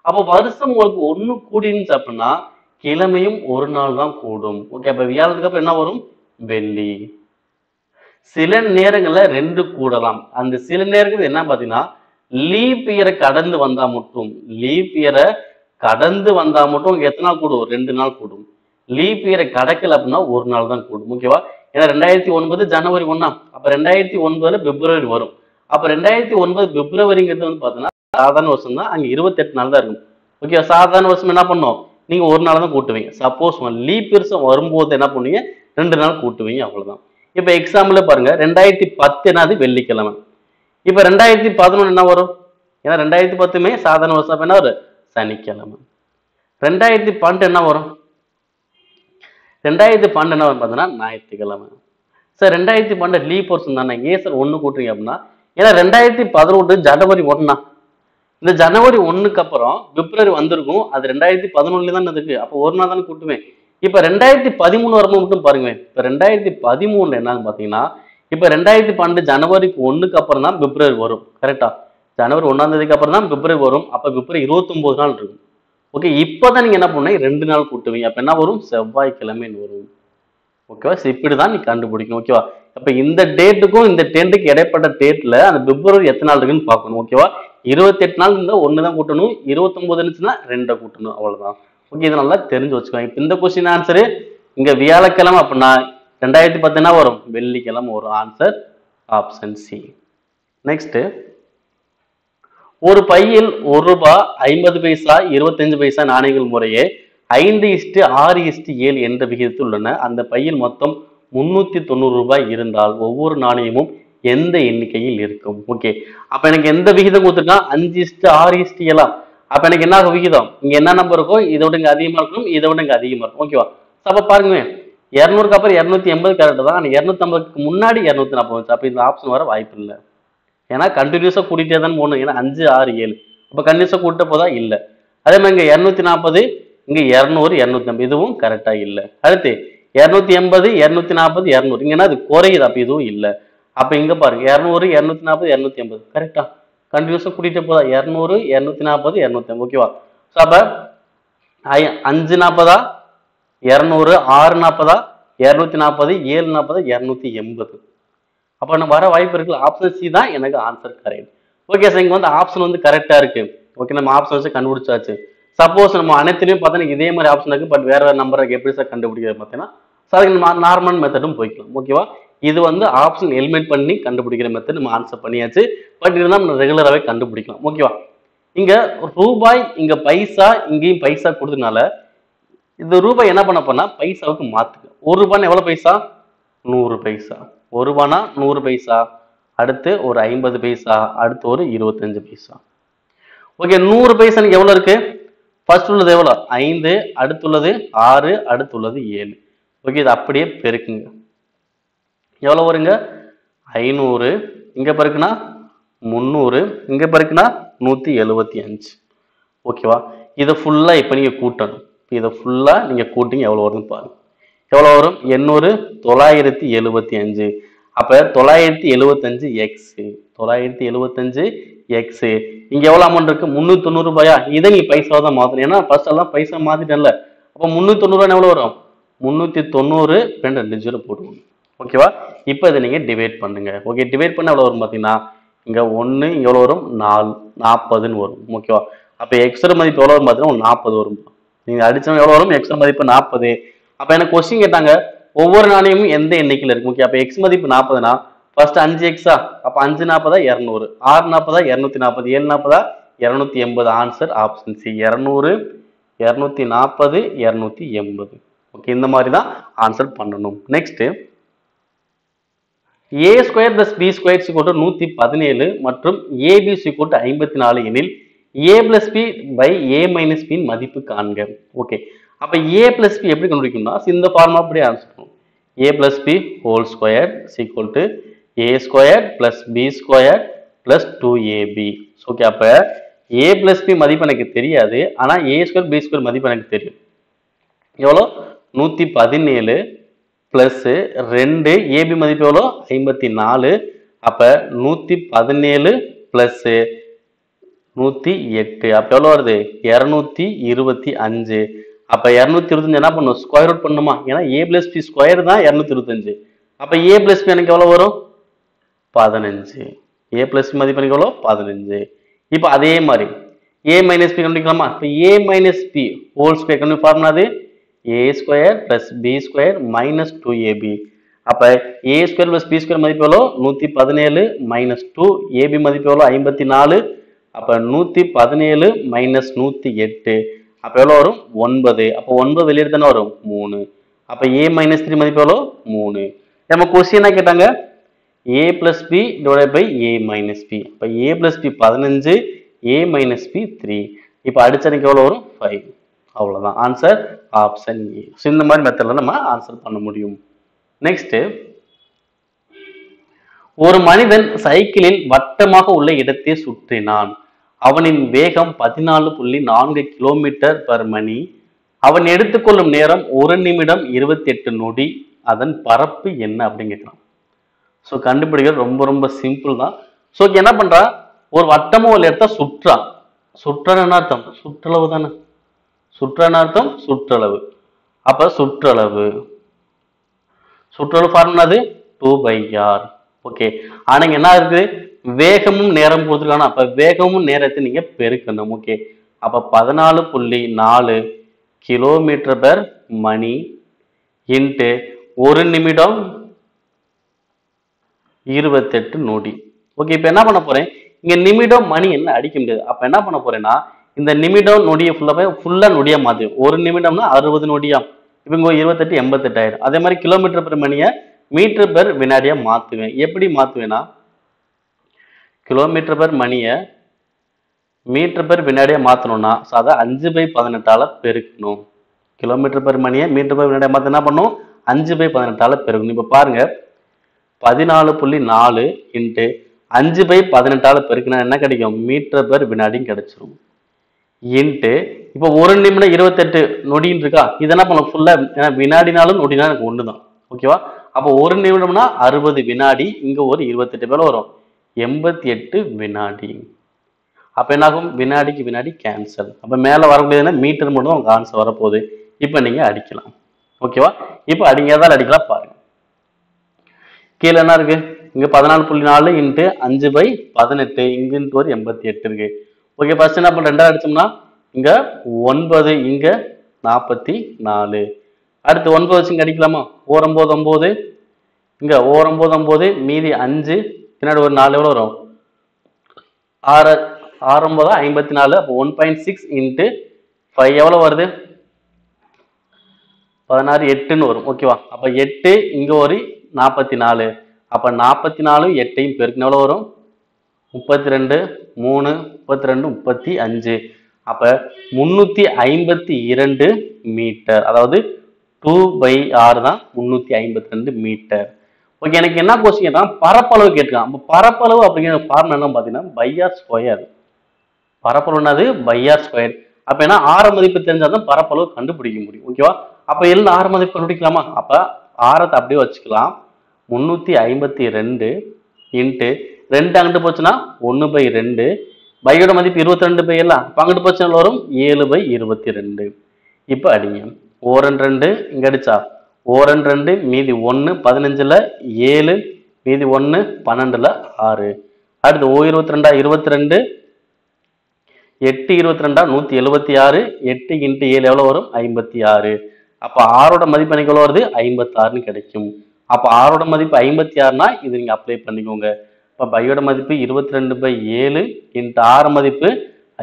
அப்ப வருஷம் உங்களுக்கு 1 கூடிருந்துச்சு அப்படின்னா கிழமையும் ஒரு நாள் தான் கூடும். ஓகே, அப்ப வியாழத்துக்கு அப்புறம் என்ன வரும்? வெள்ளி. சில நேரங்கள்ல 2 கூடலாம். அந்த சில நேரங்கள் என்ன பாத்தீங்கன்னா லீப் இயரை கடந்து வந்தா மட்டும், லீப் இயரை கடந்து வந்தா மட்டும் எத்தனை நாள் கூடும்? 2 நாள் கூடும். லீப் இயரை கடக்கல அப்படின்னா ஒரு நாள் தான் கூடும். ஓகேவா? ஏன்னா 2009 ஜனவரி 1, அப்ப 2009 பிப்ரவரி வரும். அப்ப 2009 பிப்ரவரிங்கிறது வந்து பாத்தீங்கன்னா சாதாரண வருஷம் தான். அங்க 28 நாள் தான் இருக்கும். ஓகே, சாதாரண வருஷம் என்ன பண்ணும்? நீங்க ஒரு நாள் தான் கூட்டுவீங்க. சப்போஸ் லீப் இயர்ஸ் வரும்போது என்ன பண்ணுவீங்க? 2 நாள் கூட்டுவீங்க, அவ்வளவுதான். இப்ப எக்ஸாம்பிள் பாருங்க, 2010 என்னது? வெள்ளிக்கிழமை. இப்ப 2011 என்ன வரும்? ஏன்னா 2010மே சாதாரண வருஷம். அப்ப என்ன வரும்? சனிக்கிழமை. 2012 என்ன வரும்? 2012 என்ன வரும் பார்த்தீங்கன்னா ஞாயிற்றுக்கிழமை. சார் 2012 லீப் வருஷம் தானே, ஏன் சார் 1 கூட்டுறீங்க அப்படின்னா, ஏன்னா 2011 ஜனவரி 1. இந்த ஜனவரி 1க்கு அப்புறம் பிப்ரவரி வந்திருக்கும். அது 2011 தான் இருக்கு. அப்போ ஒரு நாள் தானே கூட்டுவேன். இப்ப 2013 வரும்போது மட்டும் பாருங்க. இப்ப 2013 என்னன்னு பாத்தீங்கன்னா, இப்ப 2012 ஜனவரி 1க்கு அப்புறம் தான் பிப்ரவரி வரும். கரெக்டா? ஜனவரி 1ஆம் தேதிக்கு அப்புறம் தான் பிப்ரவரி வரும். அப்ப பிப்ரவரி 29 நாள் இருக்கும். ஓகே, இப்பதான் நீங்க என்ன பண்ணுவீங்க? 2 நாள் கூட்டுவீங்க. அப்ப என்ன வரும்? செவ்வாய்க்கிழமைன்னு வரும். ஓகேவா? இப்படிதான் நீ கண்டுபிடிக்கணும். ஓகேவா? அப்ப இந்த டேட்டுக்கும் இந்த டேட்டுக்கு இடைப்பட்ட டேட்ல அந்த பிப்ரவரி எத்தனை நாள் இருக்குன்னு பார்க்கணும். ஓகேவா? 28 நாள் இருந்தா 1 தான் கூட்டணும். 29 இருந்துச்சுன்னா 2 கூட்டணும், அவ்வளவுதான். ஓகே, இது நல்லா தெரிஞ்சு வச்சுக்கோங்க. இப்ப இந்த கொஸ்டின் ஆன்சரு இங்க வியாழக்கிழமை அப்படின்னா 2010 என்ன வரும்? வெள்ளிக்கிழமை வரும். Answer option C. நெக்ஸ்ட், ஒரு பையில் 1 ரூபாய் 50 பைசா 25 பைசா நாணயங்கள் முறையே 5:6:7 என்ற விகிதத்தில் உள்ளன. அந்த பையில் மொத்தம் 390 ரூபாய் இருந்தால் ஒவ்வொரு நாணயமும் எந்த எண்ணிக்கையில் இருக்கும்? ஓகே, அப்ப எனக்கு எந்த விகிதம் கொடுத்துருக்கான்? 5:6:7. அப்ப எனக்கு என்ன விகிதம்? இங்க என்ன நம்பர் இருக்கும்? இதை விட இங்க அதிகமா இருக்கணும், இதை விட இங்க அதிகமா இருக்கும். ஓகேவா? அப்ப பாருங்க, 200க்கு அப்புறம் 280 கரெக்ட் தான். 250க்கு முன்னாடி 240 வந்துச்சு. அப்ப இந்த ஆப்ஷன் வர வாய்ப்பு இல்லை. ஏன்னா கண்டினியூஸா கூட்டிகிட்டே தான் போகணும். ஏன்னா 5, 6, 7 அப்ப கண்டினியூஸா கூட்ட போதா இல்லை. அதே மாதிரி இங்க 240, இங்க 200, 250 இதுவும் கரெக்டா இல்லை. அடுத்து 280, 240, 200 இங்க என்ன அது குறையுது. அப்ப இதுவும் இல்லை. அப்ப இங்க பாருங்க 200, 240, 280 கரெக்டா? கண்டினியூஸா கூட்டிகிட்டே போதா? 200, 240, 250. ஓகேவா? அப்ப 5:40, 200, 6:40, 240, 7:40, 280. அப்ப நம்ம வர வாய்ப்பு இருக்குல்ல. ஆப்ஷன் சி தான் எனக்கு ஆன்சர் கரெக்ட். ஓகே சார், இங்க வந்து ஆப்ஷன் வந்து கரெக்டா இருக்கு. ஓகே, நம்ம ஆப்ஷன் வச்சு கண்டுபிடிச்சாச்சு. சப்போஸ் நம்ம அனைத்திலையும் பார்த்தோன்னா இதே மாதிரி ஆப்ஷன் இருக்கு, பட் வேற நம்பரை எப்படி சார் கண்டுபிடிக்கிறது பார்த்தீங்கன்னா சார் நார்மல் மெத்தடும் போய்க்கலாம். ஓகேவா? இது வந்து ஆப்ஷன் எலிமினேட் பண்ணி கண்டுபிடிக்கிற மெத்தட் நம்ம ஆன்சர் பண்ணியாச்சு. பட் இருந்தால் நம்ம ரெகுலராகவே கண்டுபிடிக்கலாம். ஓகேவா? இங்க ரூபாய், இங்க பைசா, இங்கேயும் பைசா கொடுத்ததுனால இந்த ரூபாய் என்ன பண்ண போனா பைசாவுக்கு மாத்துக்கு. 1 ரூபாய்னு எவ்வளவு பைசா? 100 பைசா. 1 ரூபானா 100 பைசா, அடுத்து ஒரு 50 பைசா, அடுத்து ஒரு 25 பைசா. ஓகே, 100 பைசா எவ்வளவு இருக்கு? ஃபர்ஸ்ட் உள்ளது எவ்வளோ 5, அடுத்துள்ளது 6, அடுத்துள்ளது 7. ஓகே, இது அப்படியே பெருக்குங்க. எவ்வளோ வருங்க 500, இங்க பெருக்குனா 300, இங்க பெருக்குனா 175. ஓகேவா, இதை ஃபுல்லா இப்போ நீங்க கூட்டணும். இதை ஃபுல்லா நீங்க கூட்டிங்க எவ்வளோ வருதுன்னு பாருங்க. எவ்வளோ வரும் 800 975. அப்ப 975 எக்ஸ் 975 எக்ஸ். இங்க எவ்வளவு அமௌண்ட் இருக்கு 390 ரூபாயா? இதை நீ பைசா தான் மாத்தணும். ஏன்னா ஃபர்ஸ்ட் எல்லாம் பைசா மாத்திட்டேன்ல. அப்ப 390 எவ்வளவு வரும் 390 2 ஜீரோ போடுவோம். ஓகேவா, இப்போ இதை நீங்க டிவைட் பண்ணுங்க. ஓகே, டிவைட் பண்ண எவ்வளவு வரும் பாத்தீங்கன்னா இங்க 1 இங்க எவ்வளவு வரும் 40ன்னு வரும். ஓகேவா, அப்ப எக்ஸோட மதிப்பு எவ்வளவு வரும் பாத்தீங்கன்னா 40 வரும். நீங்க அடிச்சவங்க எவ்வளவு வரும் எக்ஸோட மதிப்பு 40. அப்ப எனக்கு கொஸ்டின் கேட்டாங்க ஒவ்வொரு நாணயமும் எந்த எண்ணிக்கையில் இருக்கு. ஓகே, அப்ப எக்ஸ் மதிப்பு 40னா ஃபர்ஸ்ட் 5 எக்ஸா, அப்ப 5 40 200, 6 40 240, 7 40 280. Answer option C 200 240 280. ஓகே, இந்த மாதிரி தான் ஆன்சர் பண்ணணும். Next A square plus B square = 117 மற்றும் ஏபி = 54 எனில் A plus B by A minus B மதிப்பு காண்க. ஓகே, அப்ப ஏ பிளஸ் பி எப்படி கண்டுபிடிக்கணும்னா இந்த ஃபார்முலா அப்படியே ஆன்சர் பண்ணும். A plus B whole square = A square plus B square plus 2ab. Okay, அப்ப ஏ பிளஸ் பி மதிப்பு எனக்கு தெரியாது, ஆனா ஏ ஸ்கொயர் பி ஸ்கொயர் மதிப்பு எனக்கு தெரியும். எவ்வளோ 117 பிளஸ் 2 ஏபி மதிப்பு எவ்வளோ 54. அப்ப 117 பிளஸ் 108 அப்ப எவ்வளவு வருது 225. அப்ப 225 என்ன பண்ணும் ஸ்கொயர் ரூட் பண்ணுமா, ஏன்னா ஏ பிளஸ் பி ஸ்கொயர் தான் 225. அப்ப ஏ பிளஸ் பி எனக்கு எவ்வளவு வரும் 15. ஏ பிளஸ் பி மதிப்பு எனக்கு எவ்வளோ 15. இப்போ அதே மாதிரி ஏ மைனஸ் பி கண்டுபிடிக்கலாமா? இப்போ A minus B whole square கண்டுபிடி ஃபார்முலா அது A square plus B square minus 2ab. அப்ப A square plus B square மதிப்பு எவ்வளோ 117 மைனஸ் 2, ஏபி மதிப்பு எவ்வளோ 54. அப்ப 117 மைனஸ் 108 அப்ப எவ்வளவு வரும் 9. அப்ப 9 வெளியே தானே வரும் 3. அப்ப ஏ மைனஸ் 3 மதிப்பு எவ்வளோ 3. நம்ம கொஸ்டின் என்ன கேட்டாங்க A plus B divide by A minus B. அப்ப A plus B 15, A minus B 3. இப்ப அடிச்சனுக்கு எவ்வளவு வரும் 5. அவ்வளவுதான் ஆன்சர் ஆப்ஷன் ஏ. இந்த மாதிரி மெத்தட்ல நம்ம ஆன்சர் பண்ண முடியும். நெக்ஸ்ட், ஒரு மனிதன் சைக்கிளில் வட்டமாக உள்ள இடத்தை சுற்றினான். அவனின் வேகம் 14.4 கிலோமீட்டர் பர் மணி. அவன் எடுத்துக்கொள்ளும் நேரம் 1 நிமிடம் 28 நொடி. அதன் பரப்பு என்ன அப்படின்னு கேட்கலாம். ஸோ கண்டுபிடிக்கிறது ரொம்ப ரொம்ப சிம்பிள் தான். ஸோ என்ன பண்றான் ஒரு வட்டமா ஒரு இடத்த சுற்றான். சுற்றன்னு அர்த்தம் சுற்றளவு தானே. சுற்றன்னு அர்த்தம் சுற்றளவு. அப்ப சுற்றளவு ஃபார்முலா அது 2/r. ஓகே, ஆனா என்ன இருக்கு வேகமும் நேரம் கொடுத்துருக்காங்க. அப்ப வேகமும் நேரத்தை நீங்க பெருக்கணும். ஓகே, அப்ப 14.4 கிலோமீட்டர் பெர் மணி இன்ட்டு 1 நிமிடம் 28 நொடி. ஓகே, இப்ப என்ன பண்ண போறேன் இங்க நிமிடம் மணி என்ன அடிக்க முடியாது. அப்ப என்ன பண்ண போறேன்னா இந்த நிமிடம் நொடியை ஃபுல்லா நொடியா மாத்து. 1 நிமிடம்னா 60 நொடியா, இவங்க 28 88 ஆயிடும். அதே மாதிரி கிலோமீட்டர் பெர் மணியை மீட்டர் பெர் வினாடியா மாத்துவேன். எப்படி மாத்துவேன்னா கிலோமீட்டர் பெர் மணியை மீட்டர் பெர் வினாடியா மாத்தணும்னா அதை 5/18 பெருக்கணும். கிலோமீட்டர் பெர் மணியை மீட்டர் பெர் வினாடியா மாத்த என்ன பண்ணும் 5/18 பெருக்கணும். இப்ப பாருங்க 14.4 இன்ட்டு 5/18 பெருக்குனா என்ன கிடைக்கும் மீட்டர் பெர் வினாடியும் கிடைச்சிரும். இன்ட்டு இப்போ 1 நிமிடம் 28 நொடின்னு இருக்கா, இது என்ன பண்ணும் ஃபுல்லா வினாடினாலும் நொடினாலும் எனக்கு ஒண்ணுதான். ஓகேவா, அப்போ 1 நிமிடம்னா 60 வினாடி, இங்க ஒரு 28 பேர் வரும் 88 வினாடி. அப்ப என்னாகும் வினாடிக்கு வினாடி கேன்சல். அப்ப மேல வரக்கூடியதுன்னா மீட்டர் மட்டும் உங்க ஆன்சர் வரப்போகுது. இப்ப நீங்க அடிக்கலாம். ஓகேவா, இப்ப அடிங்கதான் அடிக்கலாம் பாருங்க. கீழே என்ன இருக்கு இங்க 14.4 இன்ட்டு 5/18 இங்கிட்டு ஒரு 88 இருக்கு. ஓகே, ஃபர்ஸ்ட் என்ன பண்ண 2 அடிச்சோம்னா இங்க 9, இங்க 44. அடுத்து 9 வச்சு இங்க அடிக்கலாமா 9 9 இங்க 9 9 மீதி 5 பின்னாடி ஒரு 4 எவ்வளவு வரும் 6 6 9 54. அப்போ 1.6 இன்ட்டு 5 எவ்வளவு வருது 16 8ன்னு வரும். ஓகேவா, அப்ப 8 இங்க ஒரு 44. அப்ப 44 8ஐயும் பெருக்கின எவ்வளவு வரும் 32 3 32 35. அப்ப 352 மீட்டர், அதாவது 2/r தான் 352 மீட்டர். ஓகே, எனக்கு என்ன கொஸ்டின் பரப்பளவு கேட்கலாம். அப்ப பரப்பளவு அப்படிங்கிற ஃபார்முலா என்ன பாத்தீங்கன்னா பை ஆர் ஸ்கொயர். பரப்பளவு என்னது பை ஆர் ஸ்கொயர். அப்ப என்ன ஆர மதிப்பு தெரிஞ்சாதான் பரப்பளவு கண்டுபிடிக்க முடியும். ஓகேவா, அப்ப எல்லாம் ஆர மதிப்பு கண்டுபிடிக்கலாமா? அப்ப ஆரத்தை அப்படியே வச்சுக்கலாம். 352 இன்ட்டு 2 அங்கிட்டு போச்சுன்னா 1/2. பையோட மதிப்பு 22 பை எல்லாம் அங்கிட்டு போச்சுன்னா வரும் 7/22. இப்ப அடிங்க. ஓரன் 2 இங்க அடிச்சா ஓரன் 2 மீதி 1 15ல 7 மீதி 1 12ல 6. அடுத்து ஓ 22 22 8 22 176. 8 இன்ட்டு 7 எவ்வளவு வரும் 56. அப்ப ஆரோட மதிப்பு எனக்கு எவ்வளவு வருது 56ன்னு கிடைக்கும். அப்ப ஆரோட மதிப்பு 56னா இது நீங்க அப்ளை பண்ணிக்கோங்க. இப்ப பையோட மதிப்பு 22/7 இன்ட்டு ஆர் மதிப்பு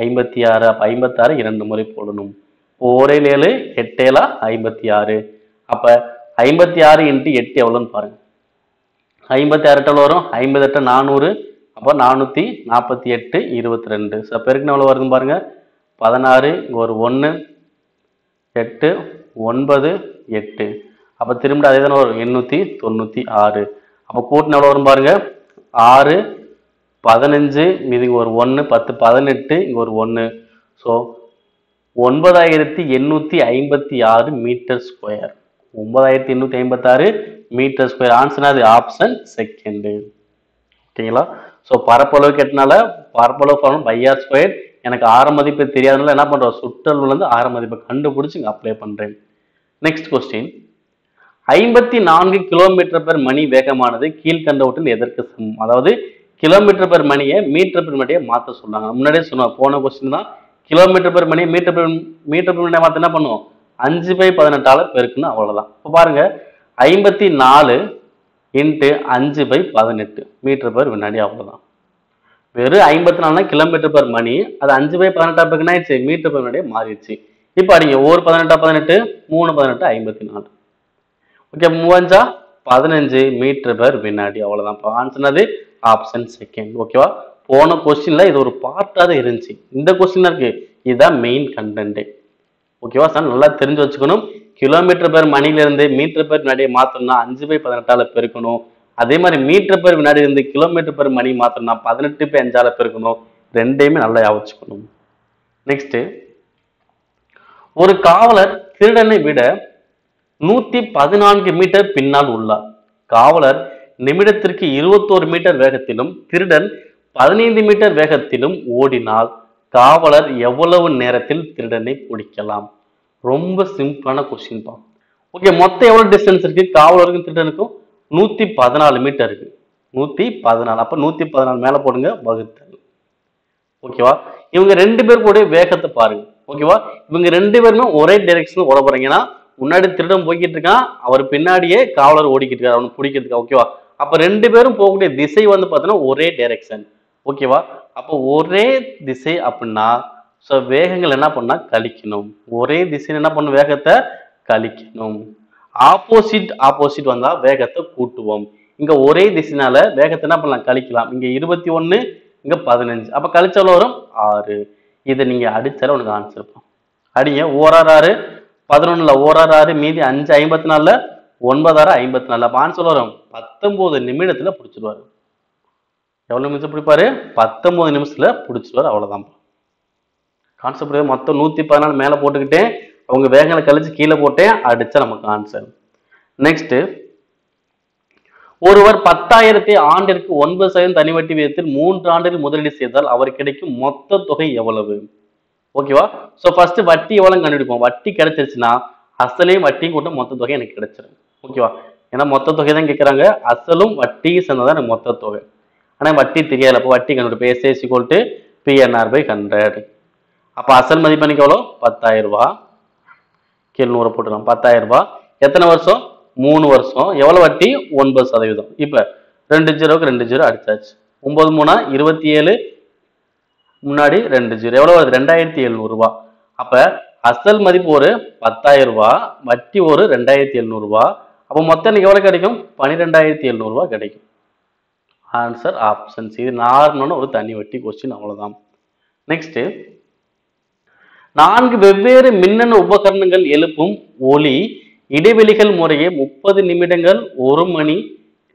56. அப்ப 56 2 முறை போடணும். 4 7 8 7 56. அப்ப 56 இன்ட்டு 8 எவ்வளவுன்னு பாருங்க. 56 எவ்வளவு வரும் 58 400. அப்ப 448 22. பெருக்குன்னு எவ்வளவு வருதுன்னு பாருங்க. 16 இங்க ஒரு 1 8 9 8. அப்ப திரும்ப அதே தானே வரும் 896. அப்ப கூட்டின எவ்வளவு வரும் பாருங்க. 6 15 மீதி ஒரு 1 10 18 இங்க ஒரு 1. So 9856 metre square. 9856 metre square. Answer அது ஆப்ஷன் செகண்ட். ஓகேங்களா? ஸோ பரப்பளவு கேட்டனால பரப்பளவு ஃபார்முலா பை ஆர் ஸ்கொயர். எனக்கு ஆர மதிப்பு தெரியாதனால என்ன பண்றோம், சுற்றளவுல இருந்து ஆர மதிப்பை கண்டுபிடிச்சு இங்க அப்ளை பண்றேன். Next question. 54 கிலோமீட்டர் பெர் மணி வேகமானது கீழ்கண்டவற்றில் எதற்கு சமம்? அதாவது கிலோமீட்டர் பெர் மணியை மீட்டர் பெர் மணியை மாற்ற சொன்னாங்க. முன்னாடியே சொன்னோம், போன கொஸ்டின் தான். கிலோமீட்டர் பெர் மணியை மீட்டர் பெர் மணியை மாற்ற என்ன பண்ணுவோம், 5/18 பெருக்குன்னு அவ்வளவுதான். இப்போ பாருங்க 54 இன்ட்டு 5/18 மீட்டர் பெர் வினாடி அவ்வளவுதான். வெறும் 54 கிலோமீட்டர் பெர் மணி, அது 5/18 பெருக்குன்னா மீட்டர் பெர் வினாடியே மாறிடுச்சு. இப்போ அடிங்க 1 18 18 3 18 54. ஓகே, 3 15 மீட்டர் பெர் வினாடி அவ்வளவுதான். ஆன்சர் அது ஆப்ஷன் செகண்ட். ஓகேவா, போன கொஸ்டின்ல இது ஒரு பார்ட்டாக இருந்துச்சு. இந்த கொஸ்டின் இருக்கு, இதுதான் மெயின் கண்டென்ட். ஓகேவா சார், நல்லா தெரிஞ்சு வச்சுக்கணும். கிலோமீட்டர் பெர் மணில இருந்து மீட்டர் பெர் வினாடியை மாத்தணும்னா 5/18 பெருக்கணும். அதே மாதிரி மீட்டர் பெர் வினாடி இருந்து கிலோமீட்டர் பெர் மணி மாத்தணும்னா 18/5 பெருக்கணும். ரெண்டையுமே நல்லா யோசிச்சுக்கணும். நெக்ஸ்ட், ஒரு காவலர் திருடனை விட 114 மீட்டர் பின்னால் உள்ளார். காவலர் நிமிடத்திற்கு 21 மீட்டர் வேகத்திலும் திருடன் 15 மீட்டர் வேகத்திலும் ஓடினால் காவலர் எவ்வளவு நேரத்தில் திருடனை பிடிக்கலாம்? ரொம்ப சிம்பிளான கொஸ்டின் பா. ஓகே, மொத்தம் எவ்வளவு டிஸ்டன்ஸ் இருக்கு காவலருக்கும் திருடனுக்கும்? 114 மீட்டர் இருக்கு. 114. அப்ப 114 மேல போடுங்க வகுத்தல். ஓகேவா, இவங்க 2 பேர் கூட வேகத்தை பாருங்க. ஓகேவா, இவங்க 2 பேருமே ஒரே டைரக்ஷன் ஓட போறீங்கன்னா முன்னாடி திருடன் போய்கிட்டு இருக்கான், அவர் பின்னாடியே காவலர் ஓடிக்கிட்டு இருக்காரு அவனை பிடிக்கிறதுக்கு. ஓகேவா, அப்ப 2 பேரும் போகக்கூடிய திசை வந்து பார்த்தீங்கன்னா ஒரே டைரக்ஷன். ஓகேவா, அப்போ ஒரே திசை அப்படின்னா வேகங்கள் என்ன பண்ணா கழிக்கணும். ஒரே திசையில் என்ன பண்ணும், வேகத்தை கழிக்கணும். ஆப்போசிட் ஆப்போசிட் வந்தா வேகத்தை கூட்டுவோம். இங்க ஒரே திசைனால வேகத்தை என்ன பண்ணலாம், கழிக்கலாம். இங்க 21 இங்க 15. அப்ப கழிச்சாலும் வரும் 6. இதை நீங்க அடிச்சாலும் உனக்கு ஆன்சர் இருக்கும். அடிங்க. ஓராறு 6 11ல ஓராறு 6 மீதி 5 54ல 9 6 54. அப்ப ஆன்சர் வரும் 19 நிமிடத்துல பிடிச்சிருவாரு. எவ்வளவு நிமிஷம் பிடிப்பாரு? 19 நிமிஷத்துல பிடிச்சிருவாரு. அவ்வளவுதான் கான்செப்ட். மொத்தம் 114 மேல போட்டுக்கிட்டேன், அவங்க வேகங்களை கழிச்சு கீழே போட்டேன், அடிச்சா நமக்கு ஆன்சர். நெக்ஸ்ட், ஒருவர் 10,000 ஆண்டிற்கு 9% தனி வட்டி விகிதத்தில் 3 ஆண்டுகள் முதலீடு செய்தால் அவருக்கு கிடைக்கும் மொத்த தொகை எவ்வளவு? ஓகேவா, சோ ஃபர்ஸ்ட் வட்டி எவ்வளவு கண்டுபிடிப்போம். வட்டி கிடைச்சிருச்சுன்னா அசலையும் வட்டியும் கூட மொத்த தொகை எனக்கு கிடைச்சிடும். ஓகேவா, ஏன்னா மொத்த தொகை தான் கேட்கறாங்க, அசலும் வட்டியும் சேர்ந்ததான் எனக்கு மொத்த தொகை. ஆனா வட்டி தெரியாது, அப்போ வட்டி கண்டுபிடிப்போம். S equal to PNR/100. அப்ப அசல் மதிப்பு எனக்கு எவ்வளோ 10,000 ரூபாய். கீழ் 100 போட்டுக்கலாம். 10,000 ரூபாய். எத்தனை வருஷம்? 3 வருஷம். எவ்வளவு வட்டி? 9%. இப்ப 2 0க்கு 2 0 அடிச்சாச்சு. 9 3 27 முன்னாடி 2 0 எவ்வளவு வருது? 2,700 ரூபாய். அப்ப அசல் மதிப்பு ஒரு 10,000 ரூபாய், வட்டி ஒரு 2,700 ரூபாய். அப்ப மொத்தம் எனக்கு எவ்வளவு கிடைக்கும்? 12,700 ரூபாய் கிடைக்கும். Answer option C. இது நார்மலான ஒரு தனி வட்டி கொஸ்டின், அவ்வளவுதான். நெக்ஸ்ட், 4 வெவ்வேறு மின்னணு உபகரணங்கள் எழுப்பும் ஒலி இடைவெளிகள் முறையே 30 நிமிடங்கள், 1 மணி,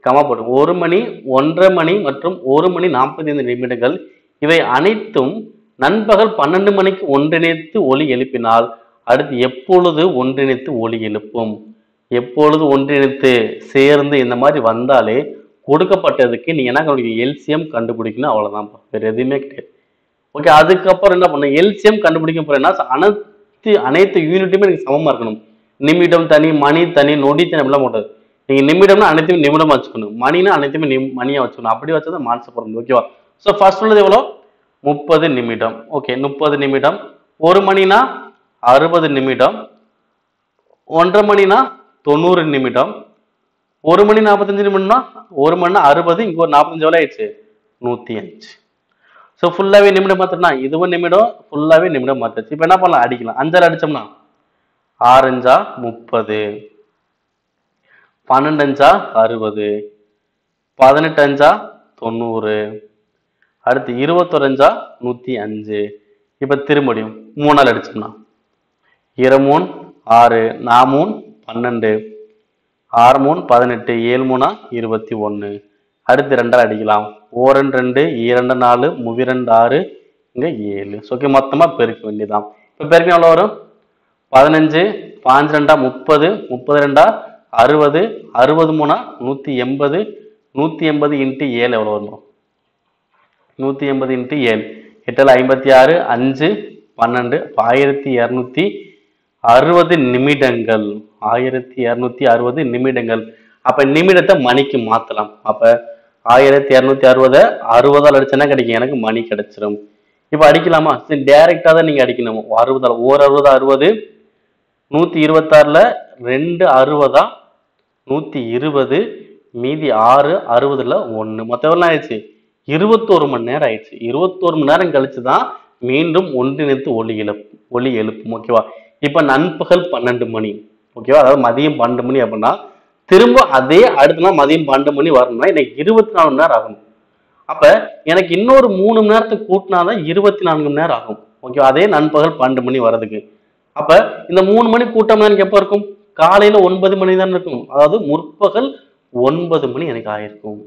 1 மணி, 1:30 மணி மற்றும் 1 மணி 45 நிமிடங்கள். இவை அனைத்தும் நண்பகல் 12 மணிக்கு ஒன்றிணைத்து ஒலி எழுப்பினால் அடுத்து எப்பொழுது ஒன்றிணைத்து ஒலி எழுப்பும்? எப்பொழுது ஒன்றிணைத்து சேர்ந்து இந்த மாதிரி வந்தாலே கொடுக்கப்பட்டதுக்கு நீங்க என்ன கண்டுபிடிக்கணும்? எல்சிஎம் கண்டுபிடிக்கணும், அவ்வளவுதான். வேற எதுவுமே கிடையாது. ஓகே, அதுக்கப்புறம் என்ன பண்ண? எல்சிஎம் கண்டுபிடிக்க போறேன்னா அனைத்து யூனிட்டுமே எனக்கு சமமா இருக்கணும். நிமிடம் தனி, மணி தனி, நொடி தனி, அப்படிலாம் போட்டது. நீங்க நிமிடம்னா அனைத்தையும் நிமிடமா வச்சுக்கணும், மணினா அனைத்தையுமே மணியா வச்சுக்கணும். அப்படி வச்சதான் மான்ச போறது. ஓகேவா? ஸோ ஃபர்ஸ்ட் உள்ளது எவ்வளோ? 30 நிமிடம். ஓகே, 30 நிமிடம். 1 மணினா 60 நிமிடம், 1:30 மணினா 90 நிமிடம், 1 மணி 45 நிமிடம்னா 1 மணினா 60, இங்க ஒரு 45 எவ்வளோ ஆயிடுச்சு? 105. ஸோ ஃபுல்லாவே நிமிடம் மாத்திரனா இதுவும் நிமிடம், ஃபுல்லாவே நிமிடம் மாத்திருச்சு. இப்போ என்ன பண்ணலாம்? அடிக்கலாம். 5 அடிச்சோம்னா 6 5 30, 12 5 60, 18 5 90, அடுத்து 21 5 105. இப்போ திரும்படியும் 3 அடிச்சோம்னா 2 3 6, 4 3 12, 6 3 18, 7 3 21. அடுத்து 2 அடிக்கலாம். 1 2 2 4, 3 6, இங்க 7. ஓகே, மொத்தமா பெருக்க வேண்டியதான். இப்போ பெருக்க எவ்வளோ வரும்? 15 5 2 30, 32 60, 63 180, 180 இன்ட்டு 7 எவ்வளோ வரும்? 180 இன்ட்டு 7 8 56, 5 12, 1260 நிமிடங்கள். 1260 நிமிடங்கள். அப்ப நிமிடத்தை மணிக்கு மாத்தலாம். அப்ப 1260 60ஆல் அடிச்சா கிடைக்கும், எனக்கு மணி கிடைச்சிடும். இப்ப அடிக்கலாமா? சரி, டைரக்டா தான் நீங்க அடிக்கணும். 60 ஓர் 60 60, 126ல 2 60, 120, மீதி 6 60ல 1, மொத்தம் எவ்வளவு ஆயிடுச்சு? 21 மணி நேரம் ஆயிடுச்சு. 21 மணி நேரம் கழிச்சுதான் மீண்டும் ஒன்றிணைத்து ஒலி எழுப்பும். ஓகேவா? இப்ப நண்பகல் 12 மணி. ஓகேவா? அதாவது மதியம் 12 மணி அப்படின்னா திரும்ப அதே அடுத்த நாள் மதியம் 12 மணி வரணும்னா எனக்கு 24 மணி நேரம் ஆகும். அப்ப எனக்கு இன்னொரு 3 மணி நேரத்துக்கு கூட்டினாதான் 24 மணி நேரம் ஆகும். ஓகேவா? அதே நண்பகல் 12 மணி வர்றதுக்கு. அப்ப இந்த 3 மணி கூட்டம்னா எனக்கு எப்ப இருக்கும்? காலையில 9 மணி தான் இருக்கும். அதாவது முற்பகல் 9 மணி எனக்கு ஆயிருக்கும்.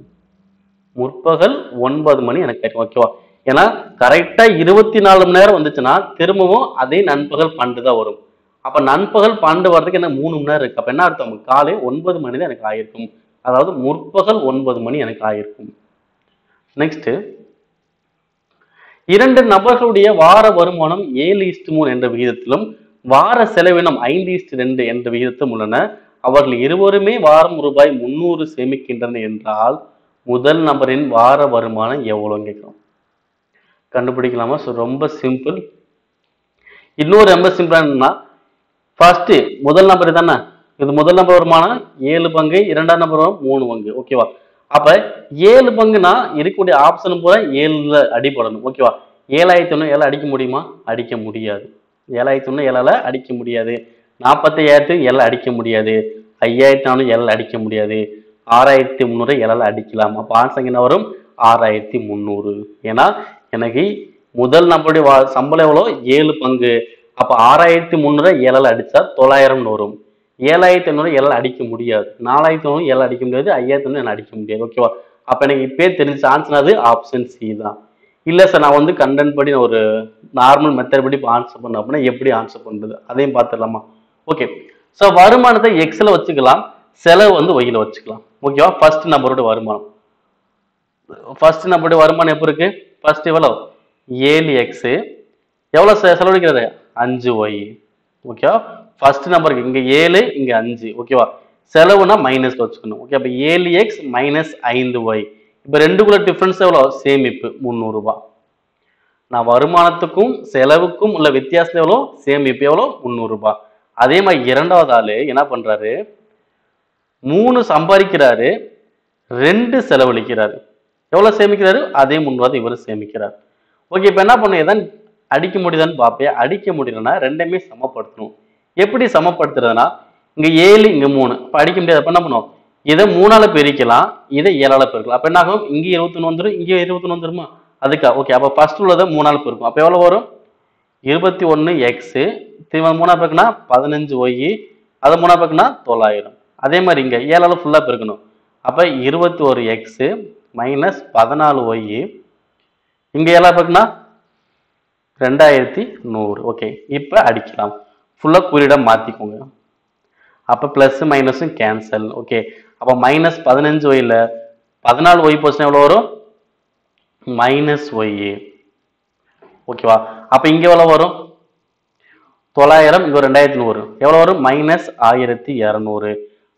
முற்பகல் 9 மணி எனக்கு ஆயிருக்கும். ஓகேவா? ஏன்னா கரெக்டா 24 மணி நேரம் வந்துச்சுன்னா திரும்பவும் அதே நண்பகல் 12 தான் வரும். அப்ப நண்பகல் 12 வர்றதுக்கு என்ன 3 மணி நேரம் இருக்கு. அப்ப என்ன அர்த்தம்? காலை 9 மணி தான் எனக்கு ஆயிருக்கும். அதாவது முற்பகல் 9 மணி எனக்கு ஆயிருக்கும். நெக்ஸ்ட், 2 நபர்களுடைய வார வருமானம் 7:3 என்ற விகிதத்திலும் வார செலவினம் 5:2 என்ற விகிதத்திலும் உள்ளன. அவர்கள் இருவருமே வாரம் ரூபாய் 300 சேமிக்கின்றனர் என்றால் முதல் நபரின் வார வருமானம் எவ்வளவுன்னு கேட்கிறோம். கண்டுபிடிக்கலாமா? ரொம்ப சிம்பிள். இன்னொரு ரொம்ப சிம்பிளா, ஃபர்ஸ்ட் முதல் நம்பர் தானே, இது முதல் நம்பர் வருமானம் 7 பங்கு, 2ஆம் நம்பர் 3 பங்கு. ஓகேவா? அப்ப 7 பங்குனா இருக்கக்கூடிய ஆப்ஷன் பூரா 7ல அடிப்படணும். ஓகேவா? 7001 7 அடிக்க முடியுமா? அடிக்க முடியாது. 7001 7ஆல அடிக்க முடியாது. 45,000 7 அடிக்க முடியாது. 5,400 7 அடிக்க முடியாது. 6,300 7ஆல அடிக்கலாம். அப்ப ஆன்சர் என்ன வரும்? 6,300. ஏன்னா எனக்கு முதல் நம்பருடைய சம்பளம் எவ்வளோ? 7 பங்கு. அப்ப 6,300 7ஆல அடிச்சா 900 வரும். 7,500 7 அடிக்க முடியாது. 4,500 7 அடிக்க முடியாது. 5,500 அடிக்க முடியாது. ஓகேவா? அப்ப எனக்கு இப்பே தெரிஞ்ச ஆன்சர் அது ஆப்ஷன் சி தான். இல்ல சார், நான் வந்து கண்டென்ட் படி ஒரு நார்மல் மெத்தட் படி ஆன்சர் பண்ண அப்படின்னா எப்படி ஆன்சர் பண்றது அதையும் பார்த்துடலாமா? ஓகே. ஸோ வருமானத்தை எக்ஸ்ல வச்சுக்கலாம், செலவு வந்து ஒய்ல வச்சுக்கலாம். ஓகேவா? ஃபர்ஸ்ட் நம்பரோட வருமானம். ஃபர்ஸ்ட் நம்பருடைய வருமானம் எப்படி இருக்கு? ஃபர்ஸ்ட் எவ்வளோ? 7x. எவ்வளவு செலவழிக்கிறாரு? 5y. ஓகேவா? ஃபர்ஸ்ட் நம்பருக்கு இங்க 7, இங்க 5. ஓகேவா? செலவுனா மைனஸ் வச்சுக்கணும். ஓகே, அப்ப 7x மைனஸ் 5y. இப்ப ரெண்டுக்குள்ள டிஃபரன்ஸ் எவ்வளோ? சேமிப்பு 300 ரூபாய். நான் வருமானத்துக்கும் செலவுக்கும் உள்ள வித்தியாசம் எவ்வளோ? சேமிப்பு எவ்வளோ? 300 ரூபாய். அதே மாதிரி இரண்டாவது ஆளு என்ன பண்றாரு? 3 சம்பாதிக்கிறாரு, 2 செலவழிக்கிறாரு. எவ்வளவு சேமிக்கிறாரு? அதே 300 இவரு சேமிக்கிறார். ஓகே, இப்ப என்ன பண்ண? எதான் அடிக்க முடியுதான்னு பார்ப்பேன். அடிக்க முடியலன்னா ரெண்டுமே சமப்படுத்தணும். எப்படி சமப்படுத்துறதுன்னா, இங்க 7 இங்க 3 இப்ப அடிக்க முடியாது. அப்ப என்ன பண்ணுவோம்? இதை 3ஆல பெருக்கலாம், இதை 7ஆல பெருக்கலாம். அப்ப என்ன ஆகும்? இங்க 21 வந்துடும், இங்க 21 வந்துருமா? அதுக்கா? ஓகே, அப்ப ஃபர்ஸ்ட் உள்ளதை 3ஆல பெருக்கும். அப்ப எவ்வளவு வரும்? 21x, திரும்ப 3 பெருக்குனா 15y, அதை 3 பெருக்குனா 900. அதே மாதிரி இங்க 7 ஃபுல்லா பெருக்கணும். அப்ப 21x மைனஸ் 14y, இங்க 7 பெருக்குனா 2100. ஓகே, இப்ப அடிக்கலாம். ஃபுல்லா குறியிட மாத்திக்கோங்க. அப்ப பிளஸ் மைனஸும் கேன்சல். ஓகே, அப்ப மைனஸ் 15y 14y போச்சுன்னா எவ்வளவு வரும்? Minus y. ஓகேவா? அப்ப இங்க எவ்வளவு வரும்? 900, இங்க 2100. எவ்வளவு வரும்? மைனஸ் 1200.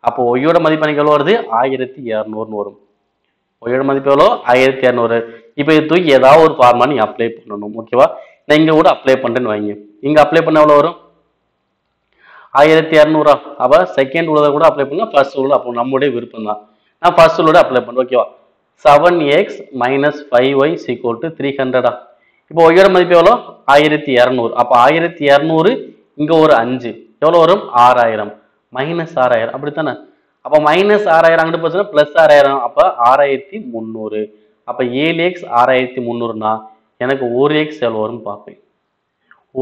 அப்போ ஒய்யோட மதிப்பு எனக்கு எவ்வளவு வருது? 1200 வரும். ஒய்யோட மதிப்பு எவ்வளோ? 1200. இப்போ இது தூக்கி ஏதாவது ஒரு ஃபார்முலா நீங்க அப்ளை பண்ணணும். ஓகேவா? நான் இங்க கூட அப்ளை பண்றேன்னு வைங்க. இங்க அப்ளை பண்ண எவ்வளவு வரும்? 1200. அப்ப செகண்ட் உள்ளதை கூட அப்ளை பண்ணலாம், ஃபர்ஸ்ட் உள்ள அப்போ நம்மளுடைய விருப்பம் தான். நான் ஃபர்ஸ்ட் உள்ளோட அப்ளை பண்றேன். ஓகேவா? 7x minus 5y equal to 300. இப்போ ஒய்யோட மதிப்பு எவ்வளோ? 1200. அப்ப 1200, இங்க ஒரு 5 எவ்வளவு வரும்? 6000. மைனஸ் 6000. அப்படித்தானே? அப்ப மைனஸ் 6000 அங்கிட்டு போச்சுன்னா பிளஸ் 6000. அப்ப 6300. அப்ப 7x 6300னா எனக்கு 1x எவ்வளவு வரும் பார்ப்பேன்.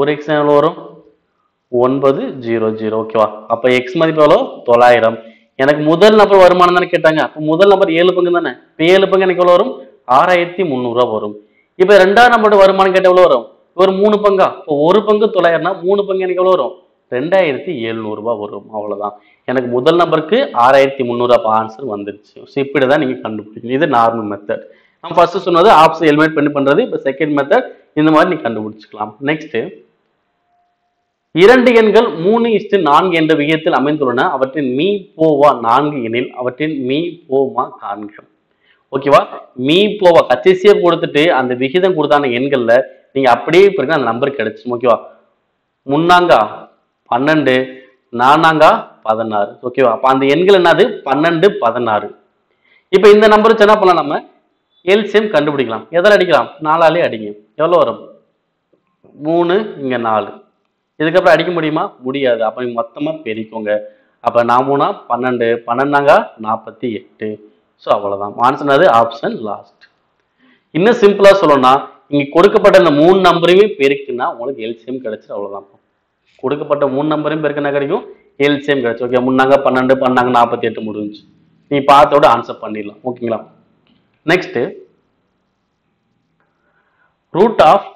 1x எவ்வளவு வரும்? 900. ஓகேவா? அப்ப x மதிப்பு எவ்வளோ? 900. எனக்கு முதல் நம்பர் வருமானம் தானே கேட்டாங்க. அப்ப முதல் நம்பர் 7 பங்கு தானே. இப்ப 7 பங்கு எனக்கு எவ்வளவு வரும்? 6300 வரும். இப்ப ரெண்டாவது நம்பரோட வருமானம் கேட்ட எவ்வளவு வரும்? ஒரு 3 பங்கா. இப்போ ஒரு பங்கு 900னா 3 பங்கு எனக்கு எவ்வளவு வரும்? 2700 வரும். அவ்வளவுதான். எனக்கு முதல் நம்பருக்கு 6300. அப்ப ஆன்சர் வந்துருச்சு. ஸோ இப்படிதான் நீங்க கண்டுபிடிக்கணும். இது நார்மல் மெத்தட். நம்ம ஃபர்ஸ்ட் சொன்னது ஆப்ஷன் எலிமினேட் பண்ணி பண்றது. இப்ப செகண்ட் மெத்தட் இந்த மாதிரி நீங்க கண்டுபிடிச்சுக்கலாம். நெக்ஸ்ட், இரண்டு எண்கள் 3:4 என்ற விகிதத்தில் அமைந்துள்ளன. அவற்றின் மீ போவா 4 எனில் அவற்றின் மீ போமா காண்க. ஓகேவா? மீ போவா கச்சேசியா கொடுத்துட்டு அந்த விகிதம் கொடுத்தான எண்கள்ல நீங்க அப்படியே பிறகு அந்த நம்பர் கிடைச்சிடும். ஓகேவா? முன்னாங்கா 12, நானாங்கா 16. ஓகேவா? அப்ப அந்த எண்கள் என்னது? 12, 16. இப்ப இந்த நம்பர் வச்சு என்ன பண்ணலாம்? நம்ம எல்சிஎம் கண்டுபிடிக்கலாம். எதால அடிக்கலாம்? 4ஆலே அடிங்க. எவ்வளவு வரும்? 3, இங்க 4. இதுக்கப்புறம் அடிக்க முடியுமா? முடியாது. அப்ப நீங்க மொத்தமா பெருக்கோங்க. அப்ப 4 12, 12 48. ஸோ அவ்வளவுதான். Answer option last. இன்னும் சிம்பிளா சொல்லணும்னா, இங்க கொடுக்கப்பட்ட இந்த 3 நம்பரையுமே பெருக்குன்னா உங்களுக்கு எல்சிஎம் கிடைச்சிடும். அவ்வளவுதான். கொடுக்கப்பட்ட 3 நம்பரையும் பெருக்கினா கிடைக்கும், எல்சிஎம் கிடைச்சு. ஓகே, 3 12, 12 48 முடிஞ்சு. நீ பார்த்தோட ஆன்சர் பண்ணிடலாம். ஓகேங்களா? Next, root of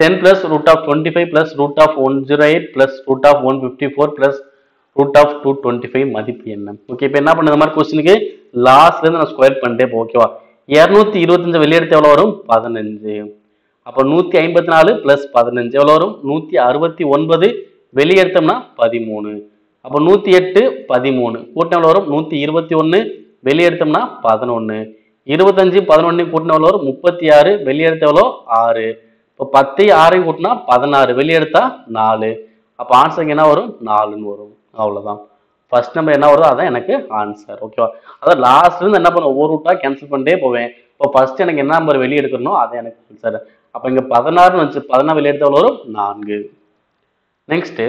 10 plus root of 25 plus root of 108 plus root of 154 plus root of 225 மதிப்பு என்ன? ஓகே, இப்போ என்ன பண்ண? இந்த மாதிரி கொஸ்டினுக்கு லாஸ்ட்ல இருந்து நான் ஸ்கொயர் பண்ணிட்டே போ. ஓகேவா? 225 வெளியெடுத்து எவ்வளவு வரும்? 15. அப்ப 154 பிளஸ் 15 எவ்வளவு வரும்? 169. வெளியெடுத்தோம்னா 13. அப்ப 108 13 கூட்டின எவ்வளவு வரும்? 121. வெளியெடுத்தோம்னா 11. 25 11 கூட்டின எவ்வளவு வரும்? 36. வெளியெடுத்த எவ்வளோ? 6. இப்போ 10 6 கூட்டினா 16. வெளியெடுத்தா 4. அப்போ ஆன்சர் என்ன வரும்? 4ன்னு வரும். அவ்வளவுதான். ஃபர்ஸ்ட் நம்பர் என்ன வருதோ அதான் எனக்கு ஆன்சர். ஓகேவா? அதான் லாஸ்ட்ல இருந்து என்ன பண்ணுவேன்? ஒவ்வொரு ரூட்டா கேன்சல் பண்ணிட்டே போவேன். இப்போ ஃபர்ஸ்ட் எனக்கு என்ன நம்பர் வெளியே எடுக்கணும் அது எனக்கு ஆன்சர். அப்போ இங்க 16 வந்து 16 வெளியெடுத்த எவ்வளவு வரும்? 4. நெக்ஸ்ட்,